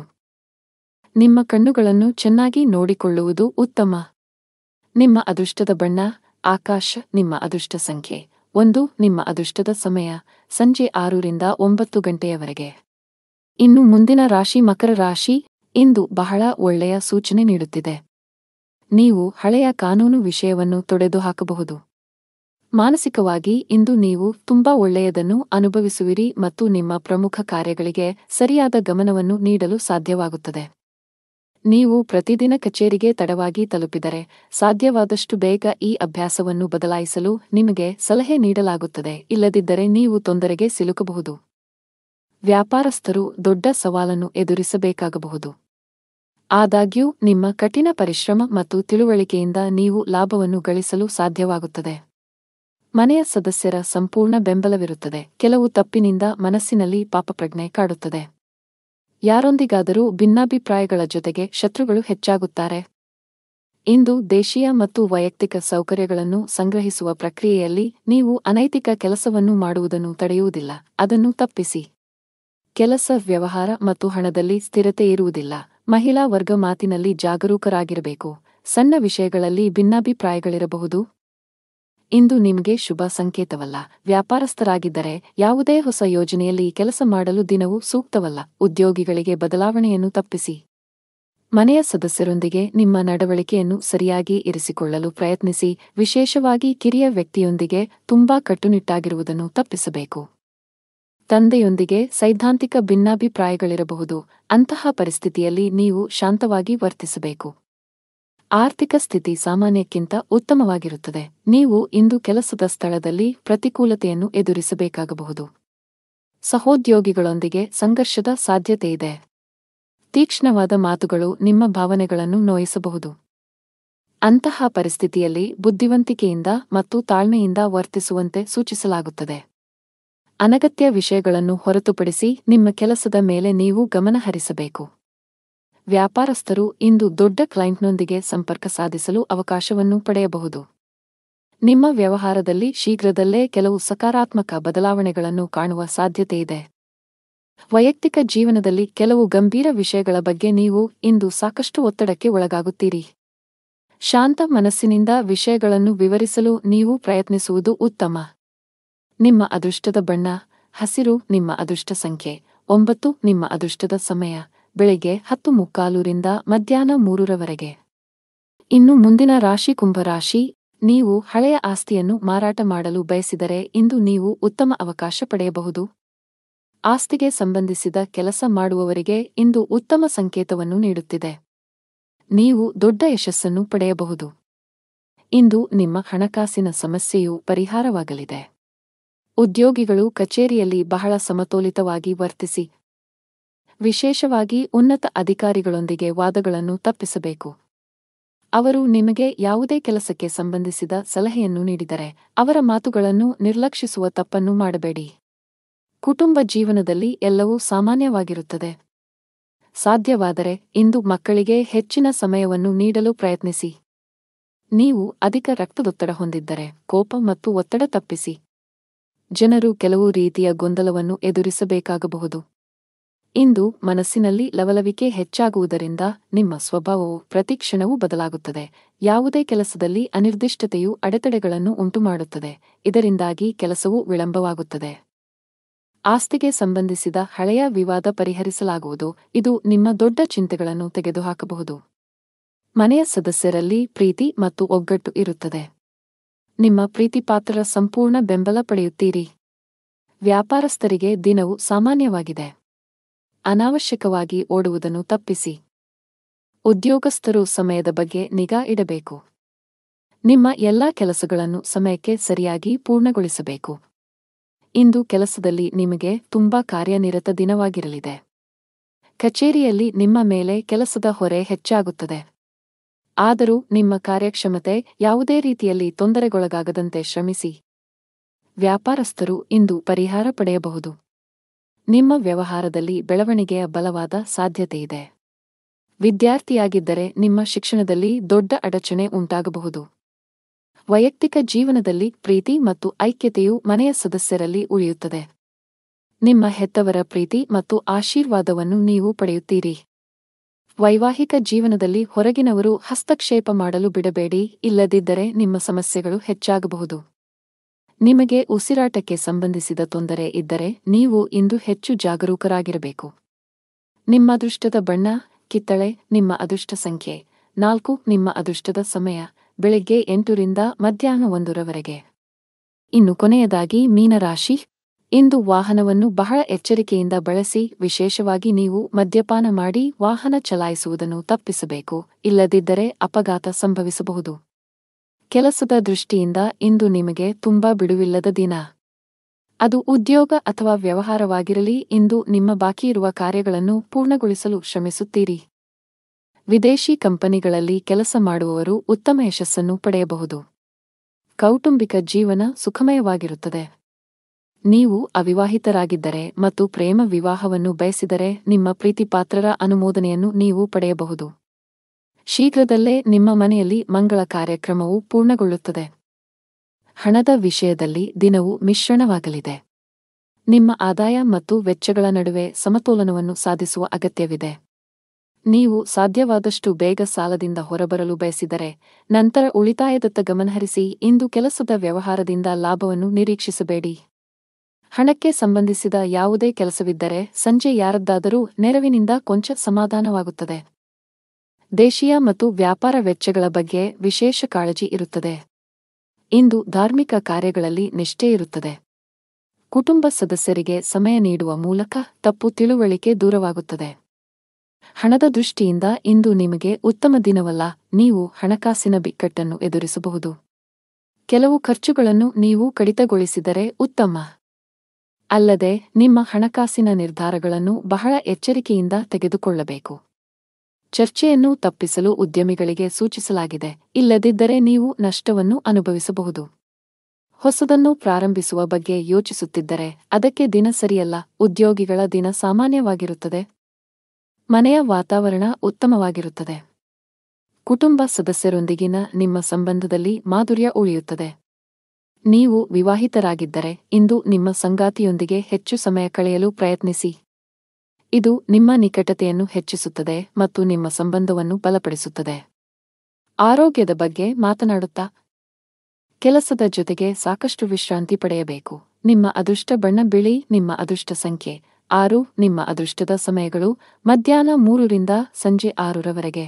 ನಿಮ್ಮ ಕಣ್ಣುಗಳನ್ನು ಚೆನ್ನಾಗಿ ನೋಡಿಕೊಳ್ಳುವುದು ಉತ್ತಮ. ನಿಮ್ಮ ಅದೃಷ್ಟದ ಬಣ್ಣ ಆಕಾಶ. ನಿಮ್ಮ ಅದೃಷ್ಟ ಸಂಖ್ಯೆ 1. ನಿಮ್ಮ ಅದೃಷ್ಟದ ಸಮಯ ಸಂಜೆ 6 ರಿಂದ 9 ಗಂಟೆಯವರೆಗೆ. ಇನ್ನು ಮುಂದಿನ ರಾಶಿ ಮಕರ ರಾಶಿ. ಇಂದು ಬಹಳ ಒಳ್ಳೆಯ ಸೂಚನೆ ನೀಡುತ್ತಿದೆ. ನೀವು ಹಳೆಯ ಕಾನೂನು ವಿಷಯವನ್ನು ತೊಡೆದುಹಾಕಬಹುದು. ಮಾನಸಿಕವಾಗಿ ಇಂದು ನೀವು ತುಂಬಾ ಒಳ್ಳೆಯದನ್ನು ಅನುಭವಿಸುವಿರಿ ಮತ್ತು ನಿಮ್ಮ ಪ್ರಮುಖ ಕಾರ್ಯಗಳಿಗೆ ಸರಿಯಾದ ಗಮನವನ್ನು ನೀಡಲು ಸಾಧ್ಯವಾಗುತ್ತದೆ. ನೀವು ಪ್ರತಿದಿನ ಕಚೇರಿಗೆ ತಡವಾಗಿ ತಲುಪಿದರೆ ಸಾಧ್ಯವಾದಷ್ಟು ಬೇಗ ಈ ಅಭ್ಯಾಸವನ್ನು ಬದಲಾಯಿಸಲು ನಿಮಗೆ ಸಲಹೆ ನೀಡಲಾಗುತ್ತದೆ, ಇಲ್ಲದಿದ್ದರೆ ನೀವು ತೊಂದರೆಗೆ ಸಿಲುಕಬಹುದು. ವ್ಯಾಪಾರಸ್ಥರು ದೊಡ್ಡ ಸವಾಲನ್ನು ಎದುರಿಸಬೇಕಾಗಬಹುದು. ಆದಾಗ್ಯೂ ನಿಮ್ಮ ಕಠಿಣ ಪರಿಶ್ರಮ ಮತ್ತು ತಿಳುವಳಿಕೆಯಿಂದ ನೀವು ಲಾಭವನ್ನು ಗಳಿಸಲು ಸಾಧ್ಯವಾಗುತ್ತದೆ. ಮನೆಯ ಸದಸ್ಯರ ಸಂಪೂರ್ಣ ಬೆಂಬಲವಿರುತ್ತದೆ. ಕೆಲವು ತಪ್ಪಿನಿಂದ ಮನಸ್ಸಿನಲ್ಲಿ ಪಾಪಪ್ರಜ್ಞೆ ಕಾಡುತ್ತದೆ. ಯಾರೊಂದಿಗಾದರೂ ಭಿನ್ನಾಭಿಪ್ರಾಯಗಳ ಜೊತೆಗೆ ಶತ್ರುಗಳು ಹೆಚ್ಚಾಗುತ್ತಾರೆ. ಇಂದು ದೇಶೀಯ ಮತ್ತು ವೈಯಕ್ತಿಕ ಸೌಕರ್ಯಗಳನ್ನು ಸಂಗ್ರಹಿಸುವ ಪ್ರಕ್ರಿಯೆಯಲ್ಲಿ ನೀವು ಅನೈತಿಕ ಕೆಲಸವನ್ನು ಮಾಡುವುದನ್ನು ತಡೆಯುವುದಿಲ್ಲ, ಅದನ್ನು ತಪ್ಪಿಸಿ. ಕೆಲಸ, ವ್ಯವಹಾರ ಮತ್ತು ಹಣದಲ್ಲಿ ಸ್ಥಿರತೆ ಇರುವುದಿಲ್ಲ. ಮಹಿಳಾ ವರ್ಗ ಮಾತಿನಲ್ಲಿ ಜಾಗರೂಕರಾಗಿರಬೇಕು. ಸಣ್ಣ ವಿಷಯಗಳಲ್ಲಿ ಭಿನ್ನಾಭಿಪ್ರಾಯಗಳಿರಬಹುದು. ಇಂದು ನಿಮಗೆ ಶುಭ ಸಂಕೇತವಲ್ಲ. ವ್ಯಾಪಾರಸ್ಥರಾಗಿದ್ದರೆ ಯಾವುದೇ ಹೊಸ ಯೋಜನೆಯಲ್ಲಿ ಕೆಲಸ ಮಾಡಲು ದಿನವೂ ಸೂಕ್ತವಲ್ಲ. ಉದ್ಯೋಗಿಗಳಿಗೆ ಬದಲಾವಣೆಯನ್ನು ತಪ್ಪಿಸಿ. ಮನೆಯ ಸದಸ್ಯರೊಂದಿಗೆ ನಿಮ್ಮ ನಡವಳಿಕೆಯನ್ನು ಸರಿಯಾಗಿ ಇರಿಸಿಕೊಳ್ಳಲು ಪ್ರಯತ್ನಿಸಿ, ವಿಶೇಷವಾಗಿ ಕಿರಿಯ ವ್ಯಕ್ತಿಯೊಂದಿಗೆ ತುಂಬಾ ಕಟ್ಟುನಿಟ್ಟಾಗಿರುವುದನ್ನು ತಪ್ಪಿಸಬೇಕು. ತಂದೆಯೊಂದಿಗೆ ಸೈದ್ಧಾಂತಿಕ ಭಿನ್ನಾಭಿಪ್ರಾಯಗಳಿರಬಹುದು. ಅಂತಹ ಪರಿಸ್ಥಿತಿಯಲ್ಲಿ ನೀವು ಶಾಂತವಾಗಿ ವರ್ತಿಸಬೇಕು. ಆರ್ಥಿಕ ಸ್ಥಿತಿ ಸಾಮಾನ್ಯಕ್ಕಿಂತ ಉತ್ತಮವಾಗಿರುತ್ತದೆ. ನೀವು ಇಂದು ಕೆಲಸದ ಸ್ಥಳದಲ್ಲಿ ಪ್ರತಿಕೂಲತೆಯನ್ನು ಎದುರಿಸಬೇಕಾಗಬಹುದು. ಸಹೋದ್ಯೋಗಿಗಳೊಂದಿಗೆ ಸಂಘರ್ಷದ ಸಾಧ್ಯತೆಯಿದೆ. ತೀಕ್ಷ್ಣವಾದ ಮಾತುಗಳು ನಿಮ್ಮ ಭಾವನೆಗಳನ್ನು ನೋಯಿಸಬಹುದು. ಅಂತಹ ಪರಿಸ್ಥಿತಿಯಲ್ಲಿ ಬುದ್ಧಿವಂತಿಕೆಯಿಂದ ಮತ್ತು ತಾಳ್ಮೆಯಿಂದ ವರ್ತಿಸುವಂತೆ ಸೂಚಿಸಲಾಗುತ್ತದೆ. ಅನಗತ್ಯ ವಿಷಯಗಳನ್ನು ಹೊರತುಪಡಿಸಿ ನಿಮ್ಮ ಕೆಲಸದ ಮೇಲೆ ನೀವು ಗಮನ ಹರಿಸಬೇಕು. ವ್ಯಾಪಾರಸ್ಥರು ಇಂದು ದೊಡ್ಡ ಕ್ಲೈಂಟ್ನೊಂದಿಗೆ ಸಂಪರ್ಕ ಸಾಧಿಸಲು ಅವಕಾಶವನ್ನು ಪಡೆಯಬಹುದು. ನಿಮ್ಮ ವ್ಯವಹಾರದಲ್ಲಿ ಶೀಘ್ರದಲ್ಲೇ ಕೆಲವು ಸಕಾರಾತ್ಮಕ ಬದಲಾವಣೆಗಳನ್ನು ಕಾಣುವ ಸಾಧ್ಯತೆಯಿದೆ. ವೈಯಕ್ತಿಕ ಜೀವನದಲ್ಲಿ ಕೆಲವು ಗಂಭೀರ ವಿಷಯಗಳ ಬಗ್ಗೆ ನೀವು ಇಂದು ಸಾಕಷ್ಟು ಒತ್ತಡಕ್ಕೆ ಒಳಗಾಗುತ್ತೀರಿ. ಶಾಂತ ಮನಸ್ಸಿನಿಂದ ವಿಷಯಗಳನ್ನು ವಿವರಿಸಲು ನೀವು ಪ್ರಯತ್ನಿಸುವುದು ಉತ್ತಮ. ನಿಮ್ಮ ಅದೃಷ್ಟದ ಬಣ್ಣ ಹಸಿರು. ನಿಮ್ಮ ಅದೃಷ್ಟ ಸಂಖ್ಯೆ 9. ನಿಮ್ಮ ಅದೃಷ್ಟದ ಸಮಯ ಬೆಳಿಗ್ಗೆ 10:45 ರಿಂದ ಮಧ್ಯಾಹ್ನ 3 ಇನ್ನು ಮುಂದಿನ ರಾಶಿ ಕುಂಭರಾಶಿ. ನೀವು ಹಳೆಯ ಆಸ್ತಿಯನ್ನು ಮಾರಾಟ ಮಾಡಲು ಬಯಸಿದರೆ ಇಂದು ನೀವು ಉತ್ತಮ ಅವಕಾಶ ಪಡೆಯಬಹುದು. ಆಸ್ತಿಗೆ ಸಂಬಂಧಿಸಿದ ಕೆಲಸ ಮಾಡುವವರಿಗೆ ಇಂದು ಉತ್ತಮ ಸಂಕೇತವನ್ನು ನೀಡುತ್ತಿದೆ. ನೀವು ದೊಡ್ಡ ಯಶಸ್ಸನ್ನು ಪಡೆಯಬಹುದು. ಇಂದು ನಿಮ್ಮ ಹಣಕಾಸಿನ ಸಮಸ್ಯೆಯು ಪರಿಹಾರವಾಗಲಿದೆ. ಉದ್ಯೋಗಿಗಳು ಕಚೇರಿಯಲ್ಲಿ ಬಹಳ ಸಮತೋಲಿತವಾಗಿ ವರ್ತಿಸಿ. ವಿಶೇಷವಾಗಿ ಉನ್ನತ ಅಧಿಕಾರಿಗಳೊಂದಿಗೆ ವಾದಗಳನ್ನು ತಪ್ಪಿಸಬೇಕು. ಅವರು ನಿಮಗೆ ಯಾವುದೇ ಕೆಲಸಕ್ಕೆ ಸಂಬಂಧಿಸಿದ ಸಲಹೆಯನ್ನು ನೀಡಿದರೆ ಅವರ ಮಾತುಗಳನ್ನು ನಿರ್ಲಕ್ಷಿಸುವ ತಪ್ಪನ್ನು ಮಾಡಬೇಡಿ. ಕುಟುಂಬ ಜೀವನದಲ್ಲಿ ಎಲ್ಲವೂ ಸಾಮಾನ್ಯವಾಗಿರುತ್ತದೆ. ಸಾಧ್ಯವಾದರೆ ಇಂದು ಮಕ್ಕಳಿಗೆ ಹೆಚ್ಚಿನ ಸಮಯವನ್ನು ನೀಡಲು ಪ್ರಯತ್ನಿಸಿ. ನೀವು ಅಧಿಕ ರಕ್ತದೊತ್ತಡ ಹೊಂದಿದ್ದರೆ ಕೋಪ ಮತ್ತು ಒತ್ತಡ ತಪ್ಪಿಸಿ. ಜನರು ಕೆಲವು ರೀತಿಯ ಗೊಂದಲವನ್ನು ಎದುರಿಸಬೇಕಾಗಬಹುದು. ಇಂದು ಮನಸ್ಸಿನಲ್ಲಿ ಲವಲವಿಕೆ ಹೆಚ್ಚಾಗುವುದರಿಂದ ನಿಮ್ಮ ಸ್ವಭಾವವು ಪ್ರತಿಕ್ಷಣವೂ ಬದಲಾಗುತ್ತದೆ. ಯಾವುದೇ ಕೆಲಸದಲ್ಲಿ ಅನಿರ್ದಿಷ್ಟತೆಯು ಅಡೆತಡೆಗಳನ್ನು ಉಂಟುಮಾಡುತ್ತದೆ. ಇದರಿಂದಾಗಿ ಕೆಲಸವು ವಿಳಂಬವಾಗುತ್ತದೆ. ಆಸ್ತಿಗೆ ಸಂಬಂಧಿಸಿದ ಹಳೆಯ ವಿವಾದ ಪರಿಹರಿಸಲಾಗುವುದು. ಇದು ನಿಮ್ಮ ದೊಡ್ಡ ಚಿಂತೆಗಳನ್ನು ತೆಗೆದುಹಾಕಬಹುದು. ಮನೆಯ ಸದಸ್ಯರಲ್ಲಿ ಪ್ರೀತಿ ಮತ್ತು ಒಗ್ಗಟ್ಟು ಇರುತ್ತದೆ. ನಿಮ್ಮ ಪ್ರೀತಿಪಾತ್ರರ ಸಂಪೂರ್ಣ ಬೆಂಬಲ ಪಡೆಯುತ್ತೀರಿ. ವ್ಯಾಪಾರಸ್ಥರಿಗೆ ದಿನವು ಸಾಮಾನ್ಯವಾಗಿದೆ. ಅನಾವಶ್ಯಕವಾಗಿ ಓಡುವುದನ್ನು ತಪ್ಪಿಸಿ. ಉದ್ಯೋಗಸ್ಥರು ಸಮಯದ ಬಗ್ಗೆ ನಿಗಾ ಇಡಬೇಕು. ನಿಮ್ಮ ಎಲ್ಲಾ ಕೆಲಸಗಳನ್ನು ಸಮಯಕ್ಕೆ ಸರಿಯಾಗಿ ಪೂರ್ಣಗೊಳಿಸಬೇಕು. ಇಂದು ಕೆಲಸದಲ್ಲಿ ನಿಮಗೆ ತುಂಬಾ ಕಾರ್ಯನಿರತ ದಿನವಾಗಿರಲಿದೆ. ಕಚೇರಿಯಲ್ಲಿ ನಿಮ್ಮ ಮೇಲೆ ಕೆಲಸದ ಹೊರೆ ಹೆಚ್ಚಾಗುತ್ತದೆ. ಆದರೂ ನಿಮ್ಮ ಕಾರ್ಯಕ್ಷಮತೆ ಯಾವುದೇ ರೀತಿಯಲ್ಲಿ ತೊಂದರೆಗೊಳಗಾಗದಂತೆ ಶ್ರಮಿಸಿ. ವ್ಯಾಪಾರಸ್ಥರು ಇಂದು ಪರಿಹಾರ ಪಡೆಯಬಹುದು. ನಿಮ್ಮ ವ್ಯವಹಾರದಲ್ಲಿ ಬೆಳವಣಿಗೆಯ ಬಲವಾದ ಸಾಧ್ಯತೆಯಿದೆ. ವಿದ್ಯಾರ್ಥಿಯಾಗಿದ್ದರೆ ನಿಮ್ಮ ಶಿಕ್ಷಣದಲ್ಲಿ ದೊಡ್ಡ ಅಡಚಣೆ ಉಂಟಾಗಬಹುದು. ವೈಯಕ್ತಿಕ ಜೀವನದಲ್ಲಿ ಪ್ರೀತಿ ಮತ್ತು ಐಕ್ಯತೆಯು ಮನೆಯ ಸದಸ್ಯರಲ್ಲಿ ಉಳಿಯುತ್ತದೆ. ನಿಮ್ಮ ಹೆತ್ತವರ ಪ್ರೀತಿ ಮತ್ತು ಆಶೀರ್ವಾದವನ್ನು ನೀವು ಪಡೆಯುತ್ತೀರಿ. ವೈವಾಹಿಕ ಜೀವನದಲ್ಲಿ ಹೊರಗಿನವರು ಹಸ್ತಕ್ಷೇಪ ಮಾಡಲು ಬಿಡಬೇಡಿ, ಇಲ್ಲದಿದ್ದರೆ ನಿಮ್ಮ ಸಮಸ್ಯೆಗಳು ಹೆಚ್ಚಾಗಬಹುದು. ನಿಮಗೆ ಉಸಿರಾಟಕ್ಕೆ ಸಂಬಂಧಿಸಿದ ತೊಂದರೆ ಇದ್ದರೆ ನೀವು ಇಂದು ಹೆಚ್ಚು ಜಾಗರೂಕರಾಗಿರಬೇಕು. ನಿಮ್ಮ ಅದೃಷ್ಟದ ಬಣ್ಣ ಕಿತ್ತಳೆ. ನಿಮ್ಮ ಅದೃಷ್ಟ ಸಂಖ್ಯೆ 4. ನಿಮ್ಮ ಅದೃಷ್ಟದ ಸಮಯ ಬೆಳಿಗ್ಗೆ 8 ರಿಂದ ಮಧ್ಯಾಹ್ನ 1 ರವರೆಗೆ. ಇನ್ನು ಕೊನೆಯದಾಗಿ ಮೀನರಾಶಿ. ಇಂದು ವಾಹನವನ್ನು ಬಹಳ ಎಚ್ಚರಿಕೆಯಿಂದ ಬಳಸಿ. ವಿಶೇಷವಾಗಿ ನೀವು ಮದ್ಯಪಾನ ಮಾಡಿ ವಾಹನ ಚಲಾಯಿಸುವುದನ್ನು ತಪ್ಪಿಸಬೇಕು, ಇಲ್ಲದಿದ್ದರೆ ಅಪಘಾತ ಸಂಭವಿಸಬಹುದು. ಕೆಲಸದ ದೃಷ್ಟಿಯಿಂದ ಇಂದು ನಿಮಗೆ ತುಂಬಾ ಬಿಡುವಿಲ್ಲದ ದಿನ. ಅದು ಉದ್ಯೋಗ ಅಥವಾ ವ್ಯವಹಾರವಾಗಿರಲಿ, ಇಂದು ನಿಮ್ಮ ಬಾಕಿಯಿರುವ ಕಾರ್ಯಗಳನ್ನು ಪೂರ್ಣಗೊಳಿಸಲು ಶ್ರಮಿಸುತ್ತೀರಿ. ವಿದೇಶಿ ಕಂಪನಿಗಳಲ್ಲಿ ಕೆಲಸ ಮಾಡುವವರು ಉತ್ತಮ ಯಶಸ್ಸನ್ನು ಪಡೆಯಬಹುದು. ಕೌಟುಂಬಿಕ ಜೀವನ ಸುಖಮಯವಾಗಿರುತ್ತದೆ. ನೀವು ಅವಿವಾಹಿತರಾಗಿದ್ದರೆ ಮತ್ತು ಪ್ರೇಮ ವಿವಾಹವನ್ನು ಬಯಸಿದರೆ ನಿಮ್ಮ ಪ್ರೀತಿಪಾತ್ರರ ಅನುಮೋದನೆಯನ್ನು ನೀವು ಪಡೆಯಬಹುದು. ಶೀಘ್ರದಲ್ಲೇ ನಿಮ್ಮ ಮನೆಯಲ್ಲಿ ಮಂಗಳ ಕಾರ್ಯಕ್ರಮವು ಪೂರ್ಣಗೊಳ್ಳುತ್ತದೆ. ಹಣದ ವಿಷಯದಲ್ಲಿ ದಿನವು ಮಿಶ್ರಣವಾಗಲಿದೆ. ನಿಮ್ಮ ಆದಾಯ ಮತ್ತು ವೆಚ್ಚಗಳ ನಡುವೆ ಸಮತೋಲನವನ್ನು ಸಾಧಿಸುವ ಅಗತ್ಯವಿದೆ. ನೀವು ಸಾಧ್ಯವಾದಷ್ಟು ಬೇಗ ಸಾಲದಿಂದ ಹೊರಬರಲು ಬಯಸಿದರೆ ನಂತರ ಉಳಿತಾಯದತ್ತ ಗಮನಹರಿಸಿ. ಇಂದು ಕೆಲಸದ ವ್ಯವಹಾರದಿಂದ ಲಾಭವನ್ನು ನಿರೀಕ್ಷಿಸಬೇಡಿ. ಹಣಕ್ಕೆ ಸಂಬಂಧಿಸಿದ ಯಾವುದೇ ಕೆಲಸವಿದ್ದರೆ ಸಂಜೆ ಯಾರದ್ದಾದರೂ ನೆರವಿನಿಂದ ಕೊಂಚ ಸಮಾಧಾನವಾಗುತ್ತದೆ. ದೇಶೀಯ ಮತ್ತು ವ್ಯಾಪಾರ ವೆಚ್ಚಗಳ ಬಗ್ಗೆ ವಿಶೇಷ ಕಾಳಜಿ ಇರುತ್ತದೆ. ಇಂದು ಧಾರ್ಮಿಕ ಕಾರ್ಯಗಳಲ್ಲಿ ನಿಷ್ಠೆ ಇರುತ್ತದೆ. ಕುಟುಂಬ ಸದಸ್ಯರಿಗೆ ಸಮಯ ನೀಡುವ ಮೂಲಕ ತಪ್ಪು ತಿಳುವಳಿಕೆ ದೂರವಾಗುತ್ತದೆ. ಹಣದ ದೃಷ್ಟಿಯಿಂದ ಇಂದು ನಿಮಗೆ ಉತ್ತಮ ದಿನವಲ್ಲ. ನೀವು ಹಣಕಾಸಿನ ಬಿಕ್ಕಟ್ಟನ್ನು ಎದುರಿಸಬಹುದು. ಕೆಲವು ಖರ್ಚುಗಳನ್ನು ನೀವು ಕಡಿತಗೊಳಿಸಿದರೆ ಉತ್ತಮ. ಅಲ್ಲದೆ ನಿಮ್ಮ ಹಣಕಾಸಿನ ನಿರ್ಧಾರಗಳನ್ನು ಬಹಳ ಎಚ್ಚರಿಕೆಯಿಂದ ತೆಗೆದುಕೊಳ್ಳಬೇಕು. ಚರ್ಚೆಯನ್ನು ತಪ್ಪಿಸಲು ಉದ್ಯಮಿಗಳಿಗೆ ಸೂಚಿಸಲಾಗಿದೆ, ಇಲ್ಲದಿದ್ದರೆ ನೀವು ನಷ್ಟವನ್ನು ಅನುಭವಿಸಬಹುದು. ಹೊಸದನ್ನು ಪ್ರಾರಂಭಿಸುವ ಬಗ್ಗೆ ಯೋಚಿಸುತ್ತಿದ್ದರೆ ಅದಕ್ಕೆ ದಿನ ಸರಿಯಲ್ಲ. ಉದ್ಯೋಗಿಗಳ ದಿನ ಸಾಮಾನ್ಯವಾಗಿರುತ್ತದೆ. ಮನೆಯ ವಾತಾವರಣ ಉತ್ತಮವಾಗಿರುತ್ತದೆ. ಕುಟುಂಬ ಸದಸ್ಯರೊಂದಿಗಿನ ನಿಮ್ಮ ಸಂಬಂಧದಲ್ಲಿ ಮಾಧುರ್ಯ ಉಳಿಯುತ್ತದೆ. ನೀವು ವಿವಾಹಿತರಾಗಿದ್ದರೆ ಇಂದು ನಿಮ್ಮ ಸಂಗಾತಿಯೊಂದಿಗೆ ಹೆಚ್ಚು ಸಮಯ ಕಳೆಯಲು ಪ್ರಯತ್ನಿಸಿ. ಇದು ನಿಮ್ಮ ನಿಕಟತೆಯನ್ನು ಹೆಚ್ಚಿಸುತ್ತದೆ ಮತ್ತು ನಿಮ್ಮ ಸಂಬಂಧವನ್ನು ಬಲಪಡಿಸುತ್ತದೆ. ಆರೋಗ್ಯದ ಬಗ್ಗೆ ಮಾತನಾಡುತ್ತಾ ಕೆಲಸದ ಜೊತೆಗೆ ಸಾಕಷ್ಟು ವಿಶ್ರಾಂತಿ ಪಡೆಯಬೇಕು. ನಿಮ್ಮ ಅದೃಷ್ಟ ಬಣ್ಣ ಬಿಳಿ. ನಿಮ್ಮ ಅದೃಷ್ಟ ಸಂಖ್ಯೆ 6. ನಿಮ್ಮ ಅದೃಷ್ಟದ ಸಮಯಗಳು ಮಧ್ಯಾಹ್ನ 3 ರಿಂದ ಸಂಜೆ 6 ರವರೆಗೆ.